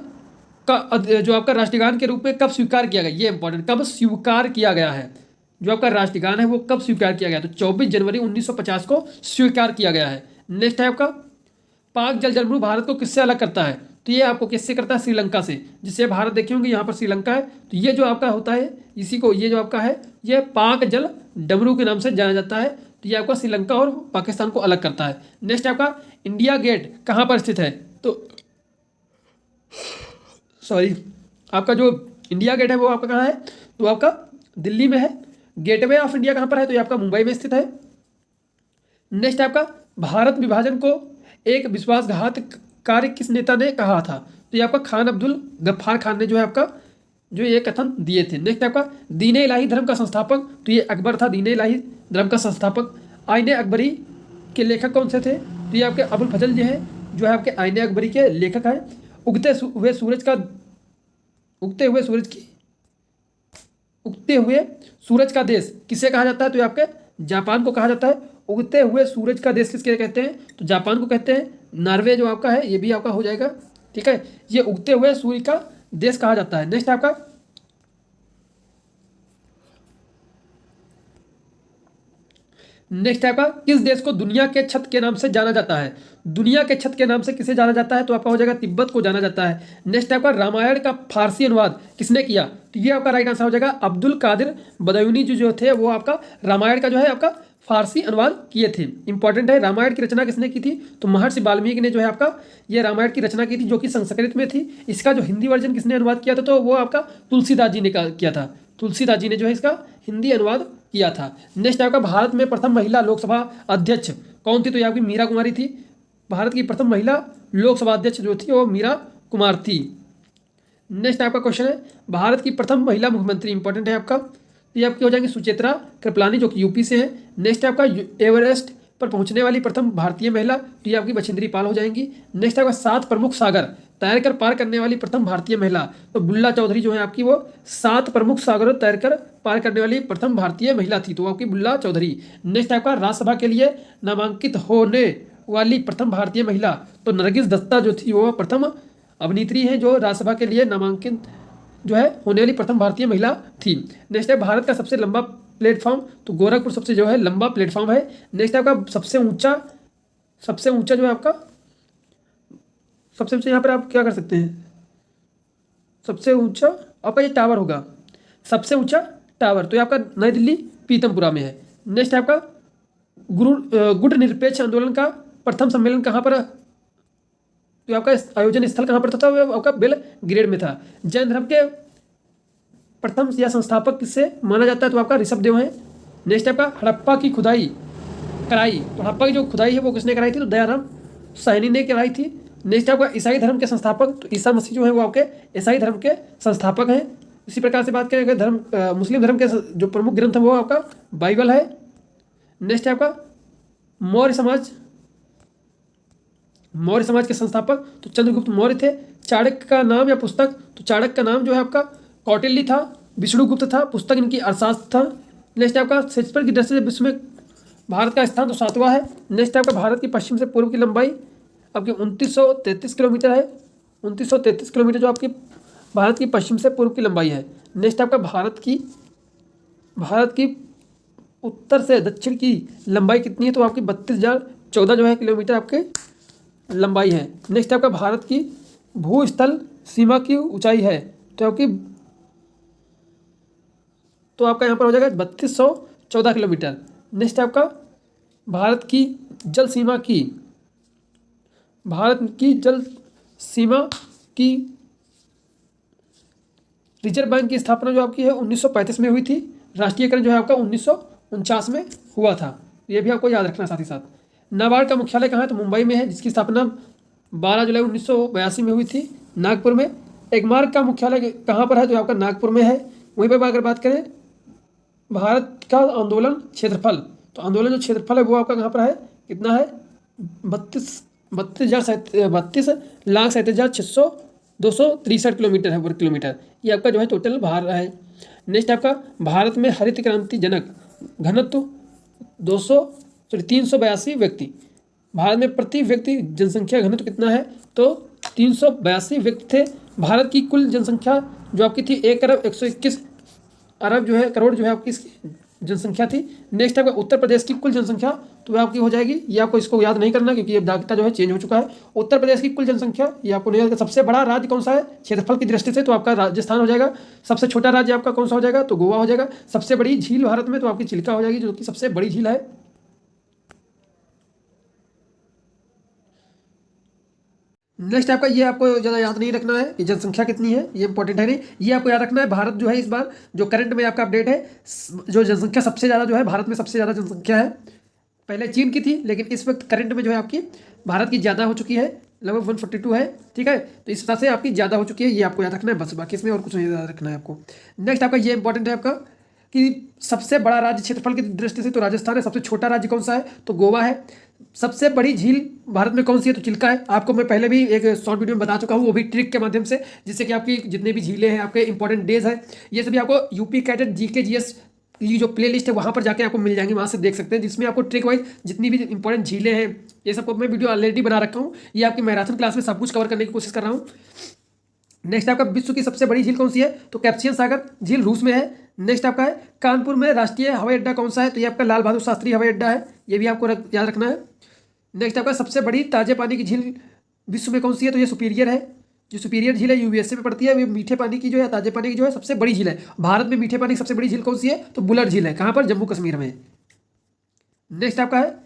Speaker 1: का जो आपका राष्ट्रगान के रूप में कब स्वीकार किया गया, ये इंपॉर्टेंट, कब स्वीकार किया गया है, जो आपका राष्ट्रगान है वो कब स्वीकार किया गया, तो 24 जनवरी 1950 को स्वीकार किया गया है। नेक्स्ट है आपका पाक जल जलमरू भारत को किससे अलग करता है, तो ये आपको किससे करता है, श्रीलंका से, जिससे भारत देखे होंगे यहाँ पर श्रीलंका है, तो ये जो आपका होता है इसी को, ये जो आपका है ये पाक जल डमरू के नाम से जाना जाता है, तो ये आपका श्रीलंका और पाकिस्तान को अलग करता है। नेक्स्ट आपका इंडिया गेट कहाँ पर स्थित है, तो सॉरी आपका जो इंडिया गेट है वो आपका कहाँ है, तो आपका दिल्ली में है। गेटवे ऑफ इंडिया कहाँ पर है, तो ये आपका मुंबई में स्थित है। नेक्स्ट आपका भारत विभाजन को एक विश्वासघात कार्य किस नेता ने कहा था, तो ये आपका खान अब्दुल गफ्फार खान ने जो है आपका जो ये कथन दिए थे। नेक्स्ट आपका दीन-ए इलाही धर्म का संस्थापक, तो ये अकबर था दीन-ए इलाही धर्म का संस्थापक। आईने अकबरी के लेखक कौन से थे, तो ये आपके अबुल फजल जो है आपके आईने अकबरी के लेखक हैं। उगते हुए सूरज का देश किसे कहा जाता है, तो ये आपके जापान को कहा जाता है। उगते हुए सूरज का देश किसके कहते हैं, तो जापान को कहते हैं। नॉर्वे जो आपका है ये भी आपका हो जाएगा, ठीक है, ये उगते हुए सूर्य का देश कहा जाता है। नेक्स्ट आपका किस देश को दुनिया के छत के नाम से जाना जाता है, दुनिया के छत के नाम से किसे जाना जाता है, तो आपका हो जाएगा तिब्बत को जाना जाता है। नेक्स्ट आपका रामायण का फारसी अनुवाद किसने किया, तो ये आपका राइट आंसर हो जाएगा अब्दुल कादिर बदायूनी जो थे वो आपका रामायण का जो है आपका फारसी अनुवाद किए थे। इंपॉर्टेंट है, रामायण की रचना किसने की थी, तो महर्षि वाल्मीकि ने जो है आपका ये रामायण की रचना की थी, जो कि संस्कृत में थी। इसका जो हिंदी वर्जन किसने अनुवाद किया था, तो वो आपका तुलसीदास जी ने किया था, तुलसीदास जी ने जो है इसका हिंदी अनुवाद किया था। नेक्स्ट आपका भारत में प्रथम महिला लोकसभा अध्यक्ष कौन थी, तो ये आपकी मीरा कुमारी थी। भारत की प्रथम महिला लोकसभा अध्यक्ष जो थी वो मीरा कुमार थी। नेक्स्ट आपका क्वेश्चन है भारत की प्रथम महिला मुख्यमंत्री, इंपॉर्टेंट है आपका, तो ये आपकी हो जाएंगी सुचेत्रा कृपलानी जो कि यूपी से है। नेक्स्ट आपका एवरेस्ट पर पहुंचने वाली प्रथम भारतीय महिला, तो ये आपकी बछेंद्री पाल हो जाएंगी। नेक्स्ट आपका 7 प्रमुख सागर तैरकर पार करने वाली प्रथम भारतीय महिला, तो बुल्ला चौधरी जो है आपकी वो 7 प्रमुख सागरों तैरकर पार करने वाली प्रथम भारतीय महिला थी, तो आपकी बुल्ला चौधरी। नेक्स्ट आपका राज्यसभा के लिए नामांकित होने वाली प्रथम भारतीय महिला, तो नरगिस दत्ता जो थी वो प्रथम अभिनेत्री है जो राज्यसभा के लिए नामांकित जो है होने वाली प्रथम भारतीय महिला थी। नेक्स्ट है भारत का सबसे लंबा प्लेटफॉर्म, तो गोरखपुर सबसे जो है लंबा प्लेटफॉर्म है। नेक्स्ट आपका सबसे ऊंचा जो है आपका सबसे ऊंचा, यहाँ पर आप क्या कर सकते हैं, सबसे ऊंचा आपका ये टावर होगा, सबसे ऊंचा टावर, तो ये आपका नई दिल्ली पीतमपुरा में है। नेक्स्ट आपका गुट निरपेक्ष आंदोलन का प्रथम सम्मेलन कहाँ पर, तो आपका आयोजन स्थल कहाँ पर था, वो आपका बेलग्रेड में था। जैन धर्म के प्रथम या संस्थापक किससे माना जाता है, तो आपका ऋषभदेव है। नेक्स्ट आपका हड़प्पा की खुदाई कराई, तो हड़प्पा की जो खुदाई है वो किसने कराई थी, तो दयाराम साहनी ने कराई थी। नेक्स्ट आपका ईसाई धर्म के संस्थापक, तो ईसा मसीह जो है वो आपके ईसाई धर्म के संस्थापक हैं। इसी प्रकार से बात करें धर्म मुस्लिम धर्म के जो प्रमुख ग्रंथ है वो आपका बाइबल है। नेक्स्ट आपका मौर्य समाज के संस्थापक, तो चंद्रगुप्त मौर्य थे। चाणक्य का नाम या पुस्तक, तो चाणक्य का नाम जो है आपका कौटिल्य था। विष्णुगुप्त था, पुस्तक इनकी अर्थशास्त्र था। नेक्स्ट आपका क्षेत्रफल की दृष्टि से विश्व में भारत का स्थान तो 7वां है। नेक्स्ट आपका भारत की पश्चिम से पूर्व की लंबाई आपकी 2933 किलोमीटर है, 2933 किलोमीटर जो आपकी भारत की पश्चिम से पूर्व की लंबाई है। नेक्स्ट आपका भारत की उत्तर से दक्षिण की लंबाई कितनी है, तो आपकी 32,014 जो है किलोमीटर आपके लंबाई है। नेक्स्ट आपका भारत की भूस्थल सीमा की ऊंचाई है, तो आपका यहाँ पर हो जाएगा 3214 किलोमीटर। नेक्स्ट आपका भारत की जल सीमा की रिजर्व बैंक की स्थापना जो आपकी है 1935 में हुई थी। राष्ट्रीयकरण जो है आपका 1949 में हुआ था, ये भी आपको याद रखना। साथ ही साथ नाबार्ड का मुख्यालय कहाँ है, तो मुंबई में है, जिसकी स्थापना 12 जुलाई 1982 में हुई थी नागपुर में। एगमार्क का मुख्यालय कहाँ पर है, तो आपका नागपुर में है। वहीं पर अगर बात करें भारत का आंदोलन क्षेत्रफल, तो आंदोलन जो क्षेत्रफल है वो आपका कहाँ पर है, कितना है, 32,37,263 किलोमीटर है वर्ग किलोमीटर, ये आपका जो है टोटल बाहर है। नेक्स्ट आपका भारत में हरित क्रांति जनक घनत्व 382 व्यक्ति। भारत में प्रति व्यक्ति जनसंख्या घनत्व कितना है? तो 382 व्यक्ति थे। भारत की कुल जनसंख्या जो आपकी थी 1 अरब 121 अरब जो है करोड़ जो है आपकी इसकी जनसंख्या थी। नेक्स्ट आपका उत्तर प्रदेश की कुल जनसंख्या तो वह आपकी हो जाएगी, ये आपको इसको याद नहीं करना क्योंकि ये दाखिला जो है चेंज हो चुका है। उत्तर प्रदेश की कुल जनसंख्या ये आपको नहीं याद। सबसे बड़ा राज्य कौन सा है क्षेत्रफल की दृष्टि से? तो आपका राजस्थान हो जाएगा। सबसे छोटा राज्य आपका कौन सा हो जाएगा? तो गोवा हो जाएगा। सबसे बड़ी झील भारत में तो आपकी चिल्का हो जाएगी, जो कि सबसे बड़ी झील है। नेक्स्ट आपका ये आपको ज़्यादा याद नहीं रखना है कि जनसंख्या कितनी है, ये इंपॉर्टेंट है नहीं। ये आपको याद रखना है भारत जो है इस बार जो करंट में आपका अपडेट है, जो जनसंख्या सबसे ज़्यादा जो है भारत में सबसे ज़्यादा जनसंख्या है। पहले चीन की थी लेकिन इस वक्त करंट में जो है आपकी भारत की ज़्यादा हो चुकी है, लगभग 142 है। ठीक है, तो इस तरह से आपकी ज़्यादा हो चुकी है, ये आपको याद रखना है बस, बाकी इसमें और कुछ नहीं याद रखना है आपको। नेक्स्ट आपका ये इंपॉर्टेंट है आपका कि सबसे बड़ा राज्य क्षेत्रफल की दृष्टि से तो राजस्थान है। सबसे छोटा राज्य कौन सा है? तो गोवा है। सबसे बड़ी झील भारत में कौन सी है? तो चिल्का है। आपको मैं पहले भी एक शॉर्ट वीडियो में बता चुका हूँ, वो भी ट्रिक के माध्यम से, जिससे कि आपकी जितने भी झीलें हैं, आपके इंपॉर्टेंट डेज है, ये सभी आपको यूपी कैडेट जीके जीएस की जो प्ले लिस्ट है वहाँ पर जाके आपको मिल जाएंगे, वहाँ से देख सकते हैं, जिसमें आपको ट्रिक वाइज जितनी भी इंपॉर्टेंट झीलें हैं ये सबको मैं वीडियो ऑलरेडी बना रखा हूँ। ये आपकी मैराथन क्लास में सब कुछ कवर करने की कोशिश कर रहा हूँ। नेक्स्ट आपका विश्व की सबसे बड़ी झील कौन सी है? तो कैस्पियन सागर झील रूस में है। नेक्स्ट आपका है कानपुर में राष्ट्रीय हवाई अड्डा कौन सा है? तो ये आपका लाल बहादुर शास्त्री हवाई अड्डा है, ये भी आपको याद रखना है। नेक्स्ट आपका सबसे बड़ी ताजे पानी की झील विश्व में कौन सी है? तो ये सुपीरियर है। जो सुपीरियर झील है यूएसए में पड़ती है, ये मीठे पानी की जो है ताजे पानी की जो है सबसे बड़ी झील है। भारत में मीठे पानी की सबसे बड़ी झील कौन सी है? तो बुलर झील है। कहाँ पर? जम्मू कश्मीर में। नेक्स्ट आपका है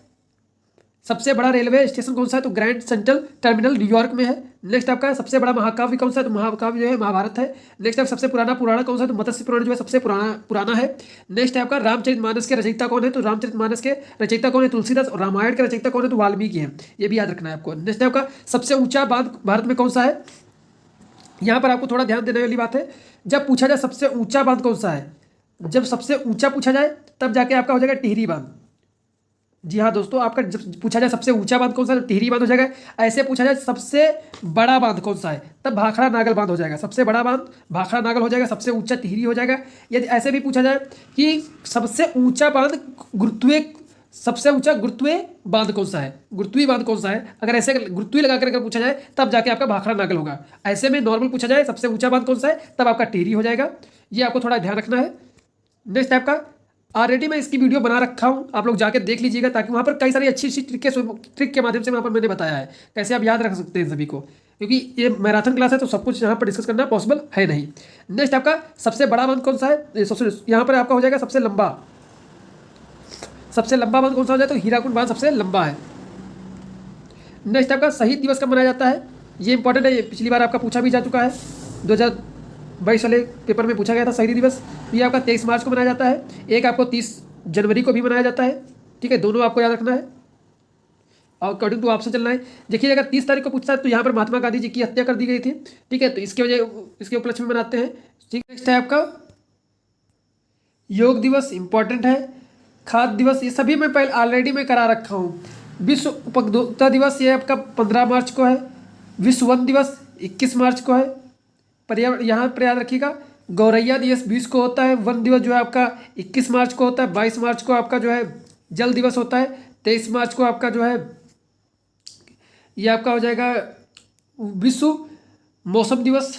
Speaker 1: सबसे बड़ा रेलवे स्टेशन कौन सा है? तो ग्रैंड सेंट्रल टर्मिनल न्यूयॉर्क में है। नेक्स्ट आपका है सबसे बड़ा महाकाव्य कौन सा है? तो महाकाव्य जो है महाभारत है। नेक्स्ट आप सबसे पुराना पुराण कौन सा है? तो मत्स्य पुराण जो है सबसे पुराना है। नेक्स्ट आपका रामचरितमानस के रचयिता कौन है? तो रामचरितमानस के रचयिता कौन है? तुलसीदास। और रामायण के रचयिता कौन है? तो वाल्मीकि है, ये भी याद रखना है आपको। नेक्स्ट आपका सबसे ऊंचा बांध भारत में कौन सा है? यहाँ पर आपको थोड़ा ध्यान देने वाली बात है, जब पूछा जाए सबसे ऊंचा बांध कौन सा है, जब सबसे ऊंचा पूछा जाए तब जाके आपका हो जाएगा टिहरी बांध। जी हाँ दोस्तों, आपका जब पूछा जाए सबसे ऊंचा बांध कौन सा है तो टिहरी बांध हो जाएगा। ऐसे पूछा जाए सबसे बड़ा बांध कौन सा है तब भाखड़ा नागल बांध हो जाएगा। सबसे बड़ा बांध भाखड़ा नागल हो जाएगा, सबसे ऊंचा टिहरी हो जाएगा। यदि ऐसे भी पूछा जाए कि सबसे ऊंचा बांध सबसे ऊंचा गुरुत्वीय बांध कौन सा है, गुरुत्वीय बांध कौन सा है, अगर ऐसे गुरुत्वीय लगा कर पूछा जाए तब जाके आपका भाखड़ा नागल होगा। ऐसे में नॉर्मल पूछा जाए सबसे ऊंचा बांध कौन सा है तब आपका टिहरी हो जाएगा। ये आपको थोड़ा ध्यान रखना है। नेक्स्ट आपका ऑलरेडी मैं इसकी वीडियो बना रखा हूँ, आप लोग जाके देख लीजिएगा, ताकि वहाँ पर कई सारी अच्छी अच्छी ट्रिक के माध्यम से वहाँ पर मैंने बताया है कैसे आप याद रख सकते हैं सभी को, क्योंकि ये मैराथन क्लास है तो सब कुछ यहाँ पर डिस्कस करना पॉसिबल है नहीं। नेक्स्ट आपका सबसे बड़ा बांध कौन सा है? सबसे यहाँ पर आपका हो जाएगा सबसे लंबा बांध कौन सा हो जाए तो हीराकुंड बांध सबसे लंबा है। नेक्स्ट आपका शहीद दिवस कब मनाया जाता है? ये इंपॉर्टेंट है, ये पिछली बार आपका पूछा भी जा चुका है, 2022 वाले पेपर में पूछा गया था। शहीद दिवस ये आपका 23 मार्च को मनाया जाता है। एक आपको 30 जनवरी को भी मनाया जाता है। ठीक है, दोनों आपको याद रखना है और अकॉर्डिंग टू ऑप्शन चलना है। देखिए अगर 30 तारीख को पूछता है तो यहाँ पर महात्मा गांधी जी की हत्या कर दी गई थी। ठीक है, तो इसके उपलक्ष्य में मनाते हैं। ठीक, नेक्स्ट है आपका योग दिवस, इंपॉर्टेंट है। खाद्य दिवस ये सभी मैं पहले ऑलरेडी मैं करा रखा हूँ। विश्व उपभोक्ता दिवस ये आपका 15 मार्च को है। विश्व वन दिवस 21 मार्च को है। पर्यावरण यहाँ पर याद रखिएगा, गौरैया दिवस 20 को होता है। वन दिवस जो है आपका 21 मार्च को होता है। 22 मार्च को आपका जो है जल दिवस होता है। 23 मार्च को आपका जो है ये आपका हो जाएगा विश्व मौसम दिवस।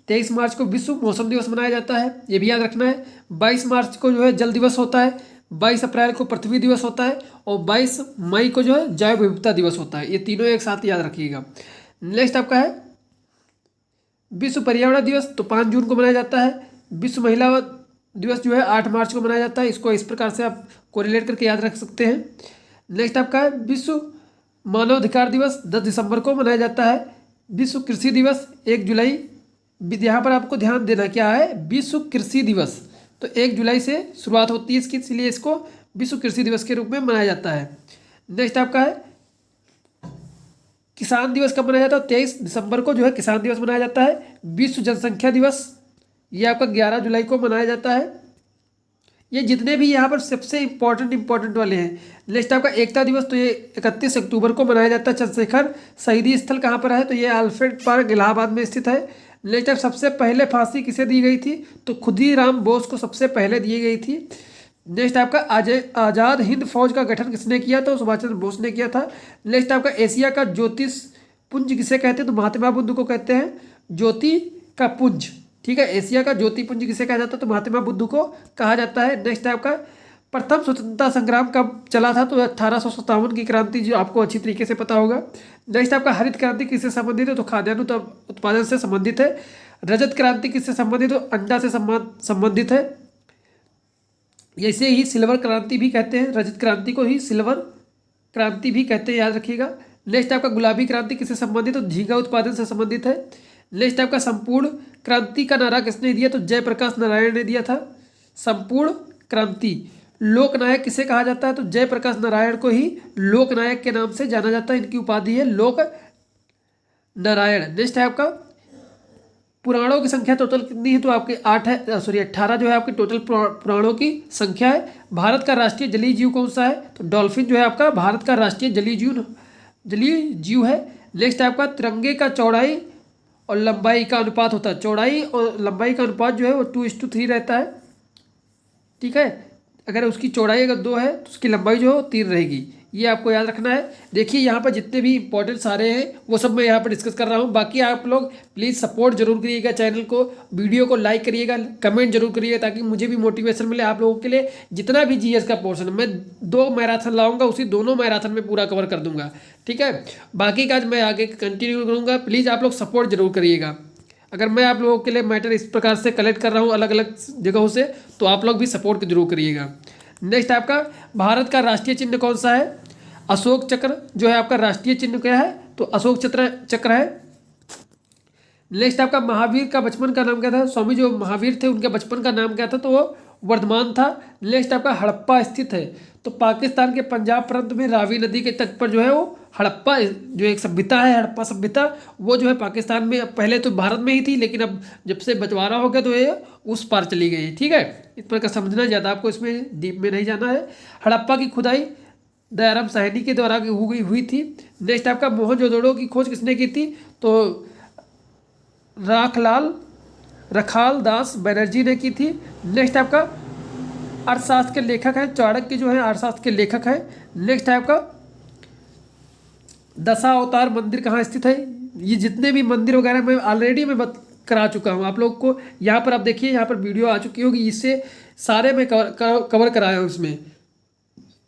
Speaker 1: 23 मार्च को विश्व मौसम दिवस मनाया जाता है, ये भी याद रखना है। 22 मार्च को जो है जल दिवस होता है। 22 अप्रैल को पृथ्वी दिवस होता है और 22 मई को जो है जैव विविधता दिवस होता है। ये तीनों एक साथ याद रखिएगा। नेक्स्ट आपका है विश्व पर्यावरण दिवस, तो 5 जून को मनाया जाता है। विश्व महिला दिवस जो है 8 मार्च को मनाया जाता है। इसको इस प्रकार से आप कोरिलेट करके याद रख सकते हैं। नेक्स्ट आपका है विश्व मानवाधिकार दिवस 10 दिसंबर को मनाया जाता है। विश्व कृषि दिवस 1 जुलाई, यहाँ पर आपको ध्यान देना क्या है, विश्व कृषि दिवस तो 1 जुलाई से शुरुआत होती है इसकी, इसलिए इसको विश्व कृषि दिवस के रूप में मनाया जाता है। नेक्स्ट आपका है किसान दिवस कब मनाया जाता है? 23 दिसंबर को जो है किसान दिवस मनाया जाता है। विश्व जनसंख्या दिवस ये आपका 11 जुलाई को मनाया जाता है। ये जितने भी यहाँ पर सबसे इंपॉर्टेंट वाले हैं। नेक्स्ट आपका एकता दिवस, तो ये 31 अक्टूबर को मनाया जाता है। चंद्रशेखर शहीदी स्थल कहाँ पर है? तो ये अल्फ्रेड पार्क इलाहाबाद में स्थित है। नेक्स्ट आप सबसे पहले फांसी किसे दी गई थी? तो खुदीराम बोस को सबसे पहले दी गई थी। नेक्स्ट आपका आज़ाद हिंद फौज का गठन किसने किया? तो सुभाष चंद्र बोस ने किया था। नेक्स्ट आपका एशिया का ज्योतिष पुंज किसे कहते हैं? तो महात्मा बुद्ध को कहते हैं ज्योति का पुंज। ठीक है, एशिया का ज्योति पुंज किसे कहा जाता है? तो महात्मा बुद्ध को कहा जाता है। नेक्स्ट आपका प्रथम स्वतंत्रता संग्राम कब चला था? तो 1857 की क्रांति, जो आपको अच्छी तरीके से पता होगा। नेक्स्ट आपका हरित क्रांति किससे संबंधित है? तो खाद्यान्न उत्पादन से संबंधित है। रजत क्रांति किससे संबंधित? तो अंडा से संबंधित है। ऐसे ही सिल्वर क्रांति भी कहते हैं, रजत क्रांति को ही सिल्वर क्रांति भी कहते हैं, याद रखिएगा। नेक्स्ट आपका गुलाबी क्रांति किससे संबंधित? तो झींगा उत्पादन से संबंधित है। नेक्स्ट आपका संपूर्ण क्रांति का नारा किसने दिया? तो जयप्रकाश नारायण ने दिया था। संपूर्ण क्रांति। लोकनायक किसे कहा जाता है? तो जयप्रकाश नारायण को ही लोकनायक के नाम से जाना जाता है, इनकी उपाधि है लोक नारायण। नेक्स्ट है आपका पुराणों की संख्या टोटल कितनी है? तो आपके 18 जो है आपके टोटल पुराणों की संख्या है। भारत का राष्ट्रीय जलीय जीव कौन सा है? तो डॉल्फिन जो है आपका भारत का राष्ट्रीय जलीय जीव है। नेक्स्ट आपका तिरंगे का चौड़ाई और लंबाई का अनुपात होता है। चौड़ाई और लंबाई का अनुपात जो है वो 2:3 रहता है। ठीक है, अगर उसकी चौड़ाई अगर 2 है तो उसकी लंबाई जो है 3 रहेगी, ये आपको याद रखना है। देखिए यहाँ पर जितने भी इंपॉर्टेंट सारे हैं वो सब मैं यहाँ पर डिस्कस कर रहा हूँ। बाकी आप लोग प्लीज़ सपोर्ट जरूर करिएगा चैनल को, वीडियो को लाइक करिएगा, कमेंट जरूर करिएगा, ताकि मुझे भी मोटिवेशन मिले आप लोगों के लिए। जितना भी जीएस का पोर्शन है मैं 2 मैराथन लाऊंगा, उसी दोनों मैराथन में पूरा कवर कर दूंगा। ठीक है, बाकी का मैं आगे कंटिन्यू करूँगा। प्लीज़ आप लोग सपोर्ट जरूर करिएगा। अगर मैं आप लोगों के लिए मैटर इस प्रकार से कलेक्ट कर रहा हूँ अलग अलग जगहों से, तो आप लोग भी सपोर्ट जरूर करिएगा। नेक्स्ट आपका भारत का राष्ट्रीय चिन्ह कौन सा है? अशोक चक्र जो है आपका राष्ट्रीय चिन्ह क्या है? तो अशोक चक्र है। नेक्स्ट आपका महावीर का बचपन का नाम क्या था? स्वामी जो महावीर थे उनके बचपन का नाम क्या था? तो वो वर्धमान था। नेक्स्ट आपका हड़प्पा स्थित है, तो पाकिस्तान के पंजाब प्रांत में रावी नदी के तट पर जो है वो हड़प्पा जो एक सभ्यता है, हड़प्पा सभ्यता, वो जो है पाकिस्तान में, पहले तो भारत में ही थी लेकिन अब जब से बंटवारा हो गया तो ये उस पार चली गई है। ठीक है, इस पर का समझना ज़्यादा आपको इसमें डीप में नहीं जाना है। हड़प्पा की खुदाई दयाराम साहनी के द्वारा हुई थी। नेक्स्ट आपका मोहनजोदड़ो की खोज किसने की थी? तो रखाल दास बनर्जी ने की थी। नेक्स्ट आपका अर्थशास्त्र के लेखक हैं चाणक्य, जो है अर्थशास्त्र के लेखक हैं। नेक्स्ट है आपका दशावतार मंदिर कहाँ स्थित है? ये जितने भी मंदिर वगैरह मैं ऑलरेडी करा चुका हूँ आप लोग को। यहाँ पर आप देखिए, यहाँ पर वीडियो आ चुकी होगी, इससे सारे मैं कवर कराया हूँ इसमें।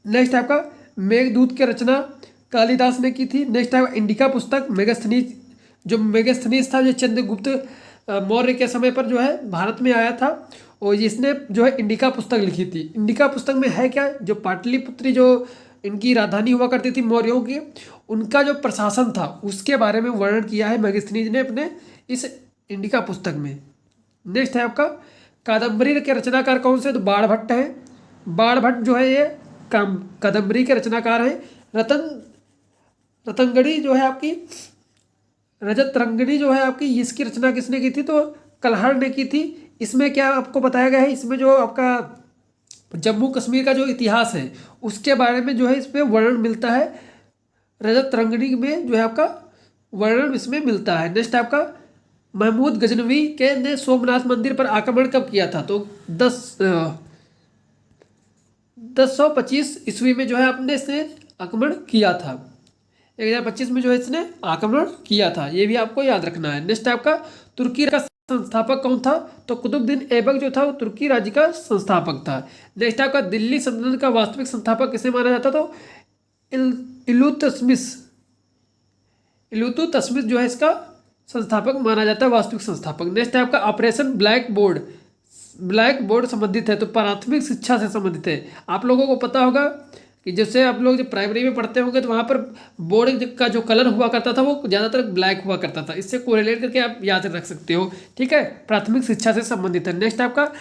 Speaker 1: नेक्स्ट आपका मेघदूत की रचना कालिदास ने की थी। नेक्स्ट आपका इंडिका पुस्तक मेगास्थनीज था, जो चंद्रगुप्त मौर्य के समय पर जो है भारत में आया था, और इसने जो है इंडिका पुस्तक लिखी थी। इंडिका पुस्तक में है क्या? जो पाटलिपुत्री जो इनकी राजधानी हुआ करती थी मौर्यों की, उनका जो प्रशासन था उसके बारे में वर्णन किया है मेगास्थनीज ने अपने इस इंडिका पुस्तक में। नेक्स्ट है आपका कादम्बरी के रचनाकार कौन से? तो बाणभट्ट है। बाणभट्ट जो है ये कादम्बरी के रचनाकार हैं। रतंगड़ी जो है आपकी रजत रंगनी जो है आपकी, इसकी रचना किसने की थी? तो कल्हड़ ने की थी। इसमें क्या आपको बताया गया है? इसमें जो आपका जम्मू कश्मीर का जो इतिहास है उसके बारे में जो है इसमें वर्णन मिलता है। रजत रंगनी में जो है आपका वर्णन इसमें मिलता है। नेक्स्ट आपका महमूद गजनवी के ने सोमनाथ मंदिर पर आक्रमण कब किया था? तो 1025 ईस्वी में जो है आपने इसने आक्रमण किया था। 1025 में जो है इसने आक्रमण किया था, ये भी आपको याद रखना है। नेक्स्ट आपका तुर्की का संस्थापक कौन था? तो कुतुबुद्दीन ऐबक जो था वो तुर्की राज्य का संस्थापक था। नेक्स्ट आपका दिल्ली सल्तनत का वास्तविक संस्थापक किसे माना जाता? तो इल्तुतमिश जो है इसका संस्थापक माना जाता है, वास्तविक संस्थापक। नेक्स्ट है आपका ऑपरेशन ब्लैक बोर्ड संबंधित है, तो प्राथमिक शिक्षा से संबंधित है। आप लोगों को पता होगा कि जैसे आप लोग जब प्राइमरी में पढ़ते होंगे तो वहाँ पर बोर्ड का जो कलर हुआ करता था वो ज़्यादातर ब्लैक हुआ करता था। इससे कोरिलेट करके आप याद रख सकते हो। ठीक है, प्राथमिक शिक्षा से संबंधित है। नेक्स्ट आपका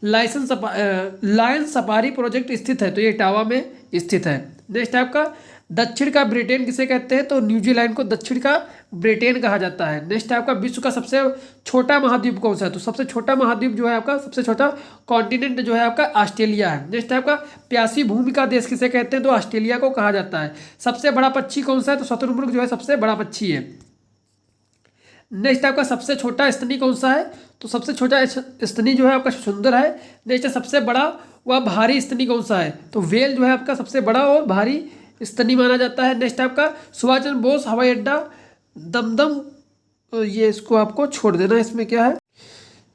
Speaker 1: लायन सफारी प्रोजेक्ट स्थित है, तो ये इटावा में स्थित है। नेक्स्ट आपका दक्षिण का ब्रिटेन किसे कहते हैं? तो न्यूजीलैंड को दक्षिण का ब्रिटेन कहा जाता है। नेक्स्ट आपका विश्व का सबसे छोटा महाद्वीप कौन सा है? तो सबसे छोटा महाद्वीप जो है आपका, सबसे छोटा कॉन्टिनेंट जो है आपका ऑस्ट्रेलिया है। नेक्स्ट आपका प्यासी भूमि का देश किसे कहते हैं? तो ऑस्ट्रेलिया को कहा जाता है। सबसे बड़ा पक्षी कौन सा है? तो शुतुरमुर्ग जो है सबसे बड़ा पक्षी है। नेक्स्ट आपका सबसे छोटा स्तनी कौन सा है? तो सबसे छोटा स्तनी जो है आपका सुंदर है। नेक्स्ट सबसे बड़ा व भारी स्तनी कौन सा है? तो वेल जो है आपका सबसे बड़ा और भारी स्तनी माना जाता है। नेक्स्ट आपका सुभाष चंद्र बोस हवाई अड्डा दमदम, ये इसको आपको छोड़ देना, इसमें क्या है।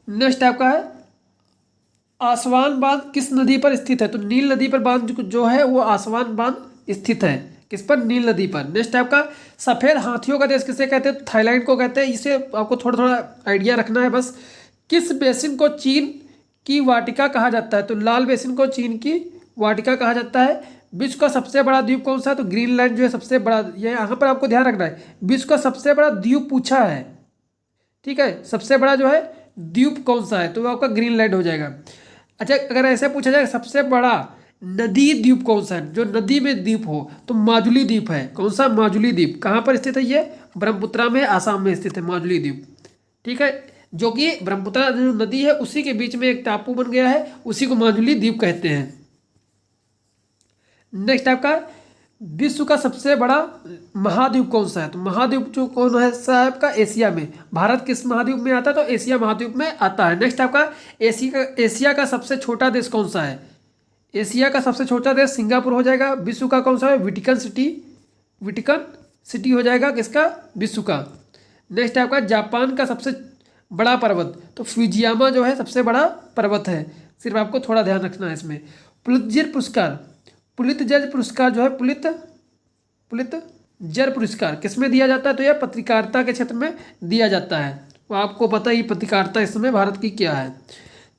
Speaker 1: नेक्स्ट आपका है आसवान बांध किस नदी पर स्थित है? तो नील नदी पर बांध जो है वो आसवान बांध स्थित है। किस पर? नील नदी पर। नेक्स्ट आपका सफ़ेद हाथियों का देश किसे कहते हैं? तो थाईलैंड को कहते हैं। इसे आपको थोड़ा थोड़ा आइडिया रखना है बस। किस बेसिन को चीन की वाटिका कहा जाता है? तो लाल बेसिन को चीन की वाटिका कहा जाता है। विश्व का सबसे बड़ा द्वीप कौन सा है? तो ग्रीनलैंड जो है सबसे बड़ा, ये यहाँ पर आपको ध्यान रखना है, विश्व का सबसे बड़ा द्वीप पूछा है, ठीक है। सबसे बड़ा जो है द्वीप कौन सा है? तो वो आपका ग्रीनलैंड हो जाएगा। अच्छा, अगर ऐसे पूछा जाए सबसे बड़ा नदी द्वीप कौन सा है, जो नदी में द्वीप हो, तो माजुली द्वीप है। कौन सा? माजुली द्वीप। कहाँ पर स्थित है ये? ब्रह्मपुत्रा में, आसाम में स्थित है माजुली द्वीप, ठीक है। जो कि ब्रह्मपुत्रा जो नदी है उसी के बीच में एक टापू बन गया है, उसी को माजुली द्वीप कहते हैं। नेक्स्ट आपका विश्व का सबसे बड़ा महाद्वीप कौन सा है? तो महाद्वीप जो कौन है सा है आपका? एशिया में। भारत किस महाद्वीप में आता है? तो एशिया महाद्वीप में आता है। नेक्स्ट आपका एशिया का सबसे छोटा देश कौन सा है? एशिया का सबसे छोटा देश सिंगापुर हो जाएगा। विश्व का कौन सा है? वेटिकन सिटी हो जाएगा किसका? विश्व का। नेक्स्ट आपका जापान का सबसे बड़ा पर्वत, तो फ्यूजियामा जो है सबसे बड़ा पर्वत है। सिर्फ आपको थोड़ा ध्यान रखना है इसमें। पुलित्जर पुरस्कार जो है पुलित्जर पुरस्कार किसमें दिया जाता है? तो यह पत्रकारिता के क्षेत्र में दिया जाता है। वो आपको पता ही पत्रकारिता इस समय भारत की क्या है,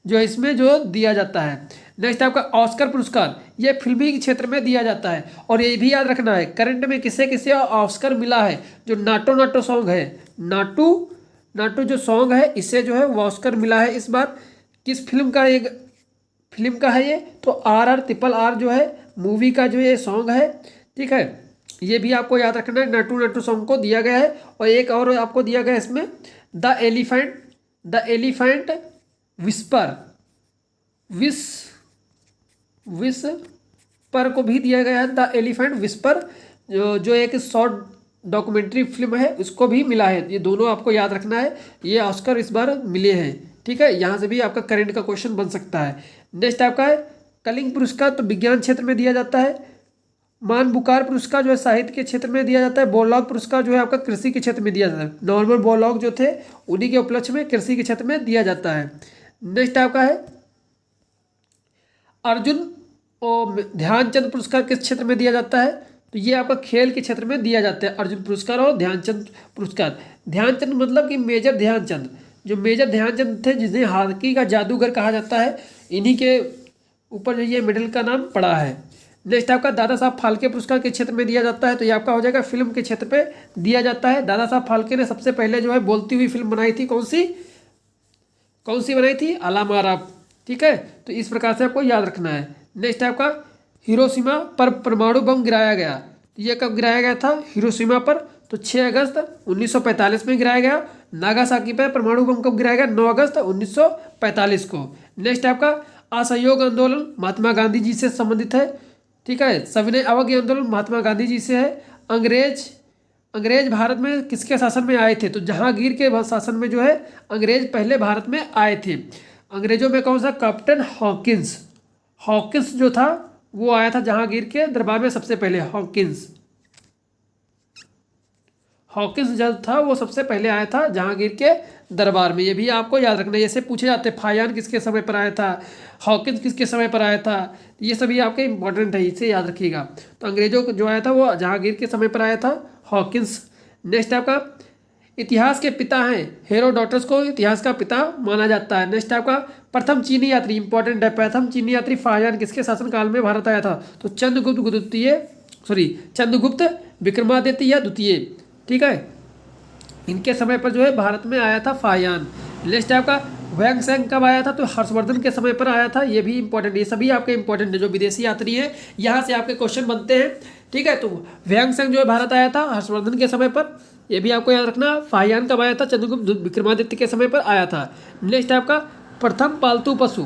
Speaker 1: जो इसमें जो दिया जाता है। नेक्स्ट आपका ऑस्कर पुरस्कार, ये फिल्मी क्षेत्र में दिया जाता है। और ये भी याद रखना है करंट में किसे किसे ऑस्कर मिला है? जो नाटो सॉन्ग है, नाटो जो सॉन्ग है, इससे जो है वो ऑस्कर मिला है इस बार। किस फिल्म का है ये? तो RRRR जो है मूवी का जो ये सॉन्ग है, ठीक है। ये भी आपको याद रखना है, नाटू सॉन्ग को दिया गया है। और एक और आपको दिया गया है इसमें, द एलिफेंट विस्पर को भी दिया गया है। द एलिफेंट विस्पर जो एक शॉर्ट डॉक्यूमेंट्री फिल्म है, उसको भी मिला है। ये दोनों आपको याद रखना है, ये ऑस्कर इस बार मिले हैं, ठीक है। यहाँ से भी आपका करंट का क्वेश्चन बन सकता है। नेक्स्ट आपका है कलिंग पुरस्कार, तो विज्ञान क्षेत्र में दिया जाता है। मान बुकार पुरस्कार जो है साहित्य के क्षेत्र में दिया जाता है। बोरलॉग पुरस्कार जो है आपका कृषि के क्षेत्र में दिया जाता है। नॉर्मल बोरलॉग जो थे उन्हीं के उपलक्ष्य में कृषि के क्षेत्र में दिया जाता है। नेक्स्ट आपका है अर्जुन और ध्यानचंद पुरस्कार किस क्षेत्र में दिया जाता है? तो ये आपका खेल के क्षेत्र में दिया जाता है, अर्जुन पुरस्कार और ध्यानचंद पुरस्कार। ध्यानचंद मतलब कि मेजर ध्यानचंद, जो मेजर ध्यानचंद थे जिन्हें हॉकी का जादूगर कहा जाता है, इन्हीं के ऊपर जो ये मेडल का नाम पड़ा है। नेक्स्ट आपका दादा साहब फाल्के पुरस्कार के क्षेत्र में दिया जाता है। तो ये आपका हो जाएगा फिल्म के क्षेत्र पे दिया जाता है। दादा साहब फाल्के ने सबसे पहले जो है बोलती हुई फिल्म बनाई थी, कौन सी बनाई थी? अलामारा, ठीक है। तो इस प्रकार से आपको याद रखना है। नेक्स्ट आपका हिरोशिमा पर परमाणु बम गिराया गया, तो ये कब गिराया गया था? हिरोशिमा पर तो 6 अगस्त 1945 में गिराया गया। नागासाकी पर परमाणु बम कब गिराया गया? 9 अगस्त 1945 को। नेक्स्ट आपका असहयोग आंदोलन महात्मा गांधी जी से संबंधित है, ठीक है। सविनय अवज्ञा आंदोलन महात्मा गांधी जी से है। अंग्रेज भारत में किसके शासन में आए थे? तो जहांगीर के शासन में जो है अंग्रेज पहले भारत में आए थे। अंग्रेजों में कौन सा? कैप्टन हॉकिंस जो था वो आया था जहांगीर के दरबार में सबसे पहले। हॉकिंस जब था वो सबसे पहले आया था जहांगीर के दरबार में। ये भी आपको याद रखना है। ऐसे पूछे जाते हैं फायान किसके समय पर आया था, हॉकिंस किसके समय पर आया था, ये सभी आपके इंपॉर्टेंट है, इसे याद रखिएगा। तो अंग्रेजों को जो आया था वो जहांगीर के समय पर आया था, हॉकिंस। नेक्स्ट आपका इतिहास के पिता हैं, हेरोडोटस को इतिहास का पिता माना जाता है। नेक्स्ट आपका प्रथम चीनी यात्री, इंपॉर्टेंट है, प्रथम चीनी यात्री फायान किसके शासनकाल में भारत आया था? तो चंद्रगुप्त विक्रमादित्य द्वितीय, ठीक है, इनके समय पर जो है भारत में आया था फायान। नेक्स्ट आपका वैंगसेंग कब आया था? तो हर्षवर्धन के समय पर आया था। ये भी इंपॉर्टेंट, ये सभी आपके इंपॉर्टेंट है जो विदेशी यात्री हैं, यहाँ से आपके क्वेश्चन बनते हैं, ठीक है। तो वैंगसेंग जो है भारत आया था हर्षवर्धन के समय पर, ये भी आपको याद रखना। फायान कब आया था? चंद्रगुप्त विक्रमादित्य के समय पर आया था। नेक्स्ट आपका प्रथम पालतू पशु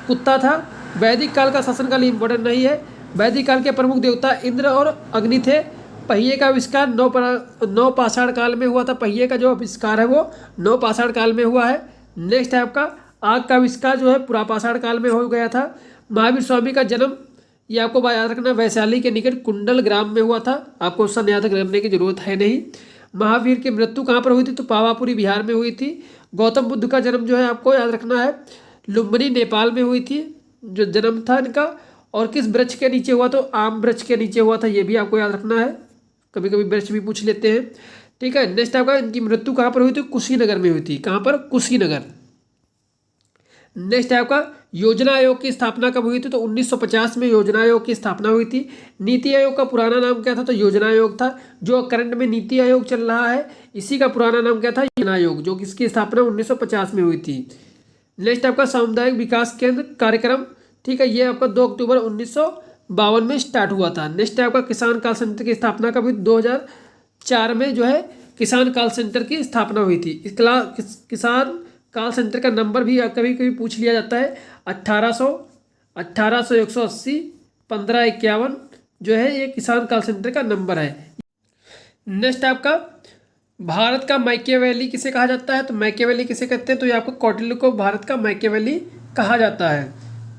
Speaker 1: कुत्ता था। वैदिक काल का शासनकाल इंपॉर्टेंट नहीं है। वैदिक काल के प्रमुख देवता इंद्र और अग्नि थे। पहिए का आविष्कार नवपाषाण काल में हुआ था। पहिए का जो आविष्कार है वो नवपाषाण काल में हुआ है। नेक्स्ट है आपका आग का आविष्कार जो है पुरापाषाण काल में हो गया था। महावीर स्वामी का जन्म, ये आपको याद रखना, वैशाली के निकट कुंडल ग्राम में हुआ था। आपको क्वेश्चन याद करने की जरूरत है नहीं। महावीर की मृत्यु कहाँ पर हुई थी? तो पावापुरी बिहार में हुई थी। गौतम बुद्ध का जन्म जो है आपको याद रखना है लुम्बिनी नेपाल में हुई थी, जो जन्म था इनका। और किस वृक्ष के नीचे हुआ? तो आम वृक्ष के नीचे हुआ था, ये भी आपको याद रखना है, कभी कभी वृक्ष भी पूछ लेते हैं। ठीक है, नेक्स्ट आपका इनकी मृत्यु कहाँ पर हुई थी? कुशीनगर में हुई थी। कहाँ पर? कुशीनगर। नेक्स्ट है आपका योजना आयोग की स्थापना कब हुई थी? तो 1950 में योजना आयोग की स्थापना हुई थी। नीति आयोग का पुराना नाम क्या था? तो योजना आयोग था। जो करंट में नीति आयोग चल रहा है इसी का पुराना नाम क्या था? योजना आयोग, जो किसकी स्थापना 1950 में हुई थी। नेक्स्ट आपका सामुदायिक विकास केंद्र कार्यक्रम, ठीक है, ये आपका 2 अक्टूबर 1952 में स्टार्ट हुआ था। नेक्स्ट है आपका किसान कॉल सेंटर की स्थापना कब हुई? 2004 में जो है किसान कॉल सेंटर की स्थापना हुई थी। किसान कॉल सेंटर का नंबर भी कभी कभी पूछ लिया जाता है, 1800 180 1551 जो है ये किसान कॉल सेंटर का नंबर है। नेक्स्ट आपका भारत का मैकियावेली किसे कहा जाता है? तो मैकियावेली किसे कहते हैं? तो ये आपको कौटिल्य को भारत का मैकियावेली कहा जाता है।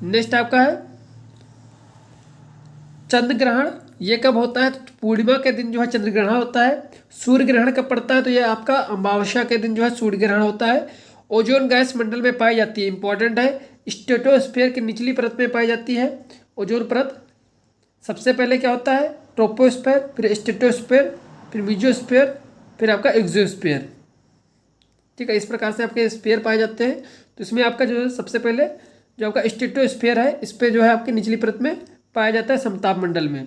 Speaker 1: नेक्स्ट आपका है चंद्र ग्रहण, ये कब होता है? तो पूर्णिमा के दिन जो है चंद्र ग्रहण होता है। सूर्य ग्रहण कब पड़ता है? तो ये आपका अमावस्या के दिन जो है सूर्य ग्रहण होता है। ओजोन गैस मंडल में पाई जाती है, इंपॉर्टेंट है, स्ट्रेटोस्फीयर की निचली परत में पाई जाती है ओजोन परत। सबसे पहले क्या होता है? ट्रोपोस्फीयर, फिर स्ट्रेटोस्फीयर, फिर मेसोस्फीयर, फिर आपका एक्सोस्फीयर। ठीक है, इस प्रकार से आपके स्फीयर पाए जाते हैं। तो इसमें आपका जो है सबसे पहले जो आपका स्ट्रेटोस्फीयर है इस पर जो है आपकी निचली परत में पाया जाता है समताप मंडल में।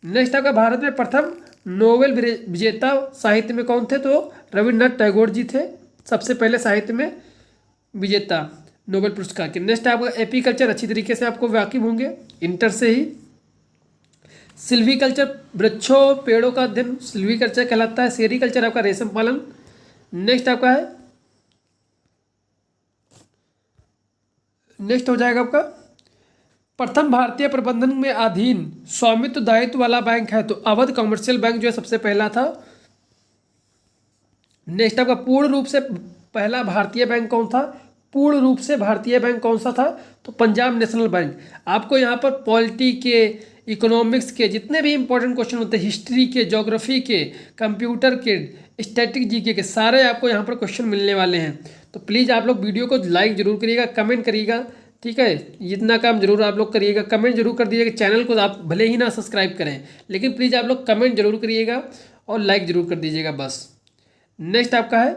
Speaker 1: नेक्स्ट आपका भारत में प्रथम नोबेल विजेता साहित्य में कौन थे? तो रविन्द्रनाथ टैगोर जी थे सबसे पहले साहित्य में विजेता नोबेल पुरस्कार के। नेक्स्ट आपका एपीकल्चर, अच्छी तरीके से आपको वाकिफ होंगे इंटर से ही। सिल्वीकल्चर, वृक्षों पेड़ों का अध्ययन सिल्वीकल्चर कहलाता है। सेरीकल्चर आपका रेशम पालन। नेक्स्ट आपका है, नेक्स्ट हो जाएगा आपका प्रथम भारतीय प्रबंधन में अधीन स्वामित्व दायित्व वाला बैंक है। तो अवध कमर्शियल बैंक जो है सबसे पहला था। नेक्स्ट आपका पूर्ण रूप से पहला भारतीय बैंक कौन था? पूर्ण रूप से भारतीय बैंक कौन सा था? तो पंजाब नेशनल बैंक। आपको यहाँ पर पॉलिटी के, इकोनॉमिक्स के जितने भी इंपॉर्टेंट क्वेश्चन होते हैं, हिस्ट्री के, ज्योग्राफी के, कंप्यूटर के, स्टैटिक जीके के, सारे आपको यहाँ पर क्वेश्चन मिलने वाले हैं। तो प्लीज़ आप लोग वीडियो को लाइक जरूर करिएगा, कमेंट करिएगा, ठीक है, इतना काम जरूर आप लोग करिएगा। कमेंट जरूर कर दीजिएगा। चैनल को आप भले ही ना सब्सक्राइब करें लेकिन प्लीज़ आप लोग कमेंट जरूर करिएगा और लाइक जरूर कर दीजिएगा बस। नेक्स्ट आपका है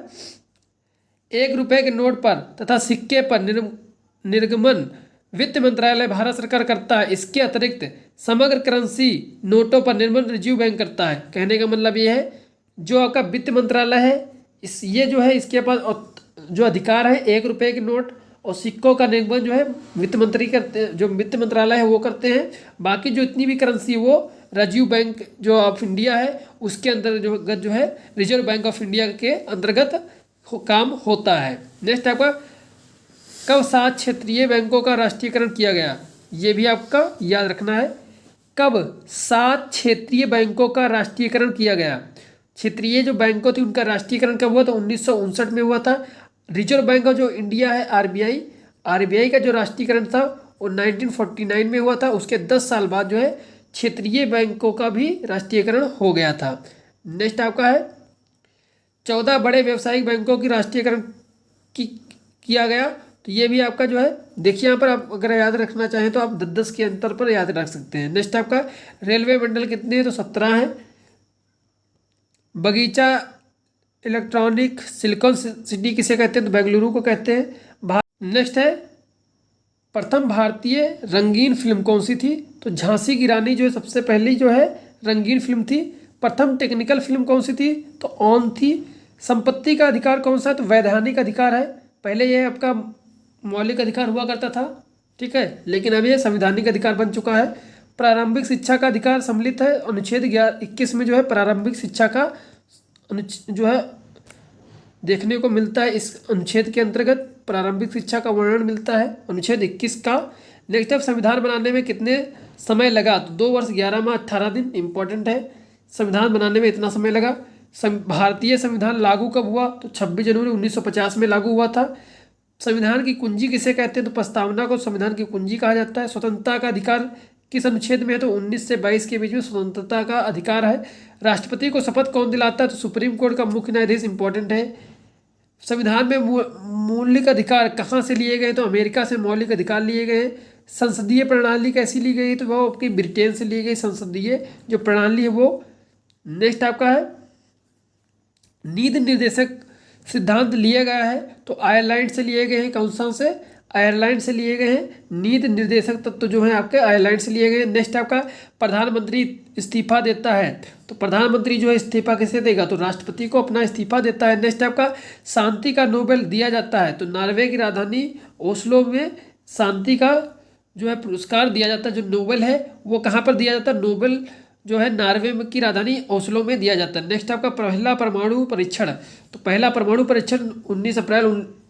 Speaker 1: 1 रुपये के नोट पर तथा सिक्के पर निर्गमन वित्त मंत्रालय भारत सरकार करता है। इसके अतिरिक्त समग्र करेंसी नोटों पर निर्गमन रिजर्व बैंक करता है। कहने का मतलब ये है जो आपका वित्त मंत्रालय है ये जो है इसके पास जो अधिकार है 1 रुपये के नोट और सिक्कों का निर्गमन जो है वित्त मंत्री करते हैं, जो वित्त मंत्रालय है वो करते हैं। बाकी जो इतनी भी करेंसी वो रिजर्व बैंक जो ऑफ इंडिया है उसके अंदर जो है रिजर्व बैंक ऑफ इंडिया के अंतर्गत काम होता है। नेक्स्ट आपका कब 7 क्षेत्रीय बैंकों का राष्ट्रीयकरण किया गया? ये भी आपका याद रखना है। कब 7 क्षेत्रीय बैंकों का राष्ट्रीयकरण किया गया? क्षेत्रीय जो बैंकों थी उनका राष्ट्रीयकरण कब हुआ? तो 1959 में हुआ था। रिजर्व बैंक ऑफ जो इंडिया है आरबीआई का जो राष्ट्रीयकरण था वो 1949 में हुआ था। उसके 10 साल बाद जो है क्षेत्रीय बैंकों का भी राष्ट्रीयकरण हो गया था। नेक्स्ट आपका है 14 बड़े व्यावसायिक बैंकों की राष्ट्रीयकरण किया गया। तो ये भी आपका जो है देखिए यहाँ पर आप अगर याद रखना चाहें तो आप 10-10 के अंतर पर याद रख सकते हैं। नेक्स्ट आपका रेलवे मंडल कितने हैं? तो 17 हैं। बगीचा इलेक्ट्रॉनिक सिलिकॉन सिटी किसे कहते हैं? तो बेंगलुरु को कहते हैं। नेक्स्ट है प्रथम भारतीय रंगीन फिल्म कौन सी थी? तो झांसी की रानी जो है सबसे पहली जो है रंगीन फिल्म थी। प्रथम टेक्निकल फिल्म कौन सी थी? तो ऑन थी। संपत्ति का अधिकार कौन सा है? तो वैधानिक अधिकार है। पहले ये आपका मौलिक अधिकार हुआ करता था, ठीक है, लेकिन अब ये संवैधानिक अधिकार बन चुका है। प्रारंभिक शिक्षा का अधिकार सम्मिलित है अनुच्छेद 21 में जो है प्रारंभिक शिक्षा का जो है देखने को मिलता है। इस अनुच्छेद के अंतर्गत प्रारंभिक शिक्षा का वर्णन मिलता है अनुच्छेद 21 का। नेक्स्ट है संविधान बनाने में कितने समय लगा, तो 2 वर्ष 11 माह 18 दिन। इंपॉर्टेंट है, संविधान बनाने में इतना समय लगा। भारतीय संविधान लागू कब हुआ, तो 26 जनवरी 1950 में लागू हुआ था। संविधान की कुंजी किसे कहते हैं, तो प्रस्तावना को संविधान की कुंजी कहा जाता है। स्वतंत्रता का अधिकार किस अनुच्छेद में है, तो 19 से 22 के बीच में स्वतंत्रता का अधिकार है। राष्ट्रपति को शपथ कौन दिलाता है, तो सुप्रीम कोर्ट का मुख्य न्यायाधीश। इंपॉर्टेंट है। संविधान में मौलिक अधिकार कहाँ से लिए गए, तो अमेरिका से मौलिक अधिकार लिए गए। संसदीय प्रणाली कैसी ली गई, तो वो आपकी ब्रिटेन से ली गई संसदीय जो प्रणाली है वो। नेक्स्ट आपका है नीति निर्देशक सिद्धांत लिया गया है, तो आयरलैंड से लिए गए हैं। कौन सा से, आयरलैंड से लिए गए हैं। नीति निर्देशक तत्व जो है आपके आयरलैंड से लिए गए हैं। नेक्स्ट आपका प्रधानमंत्री इस्तीफा देता है, तो प्रधानमंत्री जो है इस्तीफा किसे देगा, तो राष्ट्रपति को अपना इस्तीफा देता है। नेक्स्ट आपका शांति का नोबेल दिया जाता है, तो नॉर्वे की राजधानी ओस्लो में शांति का जो है पुरस्कार दिया जाता है। जो नोबेल है वो कहाँ पर दिया जाता है, नोबेल जो है नॉर्वे की राजधानी ओस्लो में दिया जाता है। नेक्स्ट आपका पहला परमाणु परीक्षण, तो पहला परमाणु परीक्षण 19 अप्रैल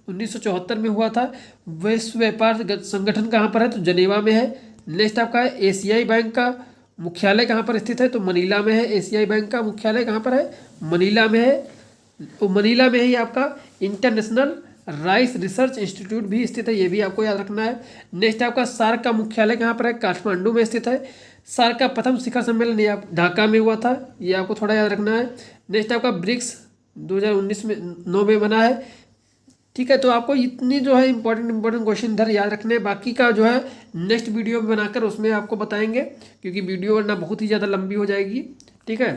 Speaker 1: 1974 में हुआ था। विश्व व्यापार संगठन कहाँ पर है, तो जनेवा में है। नेक्स्ट आपका है एशियाई बैंक का मुख्यालय कहाँ पर स्थित है, तो मनीला में है। एशियाई बैंक का मुख्यालय कहाँ पर है, मनीला में है। तो मनीला में ही आपका इंटरनेशनल राइस रिसर्च इंस्टीट्यूट भी स्थित है, ये भी आपको याद रखना है। नेक्स्ट आपका सार्क का मुख्यालय कहाँ पर है, काठमांडू में स्थित है। सार्क का प्रथम शिखर सम्मेलन ये ढाका में हुआ था, ये आपको थोड़ा याद रखना है। नेक्स्ट आपका ब्रिक्स 2019 में 9 में बना है। ठीक है, तो आपको इतनी जो है इंपॉर्टेंट क्वेश्चन इधर याद रखने हैं। बाकी का जो है नेक्स्ट वीडियो में बनाकर उसमें आपको बताएंगे, क्योंकि वीडियो वरना बहुत ही ज़्यादा लंबी हो जाएगी। ठीक है,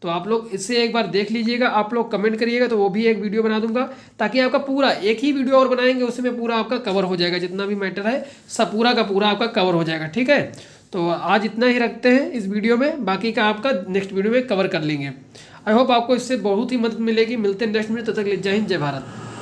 Speaker 1: तो आप लोग इसे एक बार देख लीजिएगा, आप लोग कमेंट करिएगा तो वो भी एक वीडियो बना दूंगा, ताकि आपका पूरा एक ही वीडियो और बनाएंगे उसमें पूरा आपका कवर हो जाएगा, जितना भी मैटर है सब पूरा का पूरा आपका कवर हो जाएगा। ठीक है, तो आज इतना ही रखते हैं इस वीडियो में, बाकी का आपका नेक्स्ट वीडियो में कवर कर लेंगे। आई होप आपको इससे बहुत ही मदद मिलेगी। मिलते हैं नेक्स्ट वीडियो, तब तक के लिए जय हिंद जय भारत।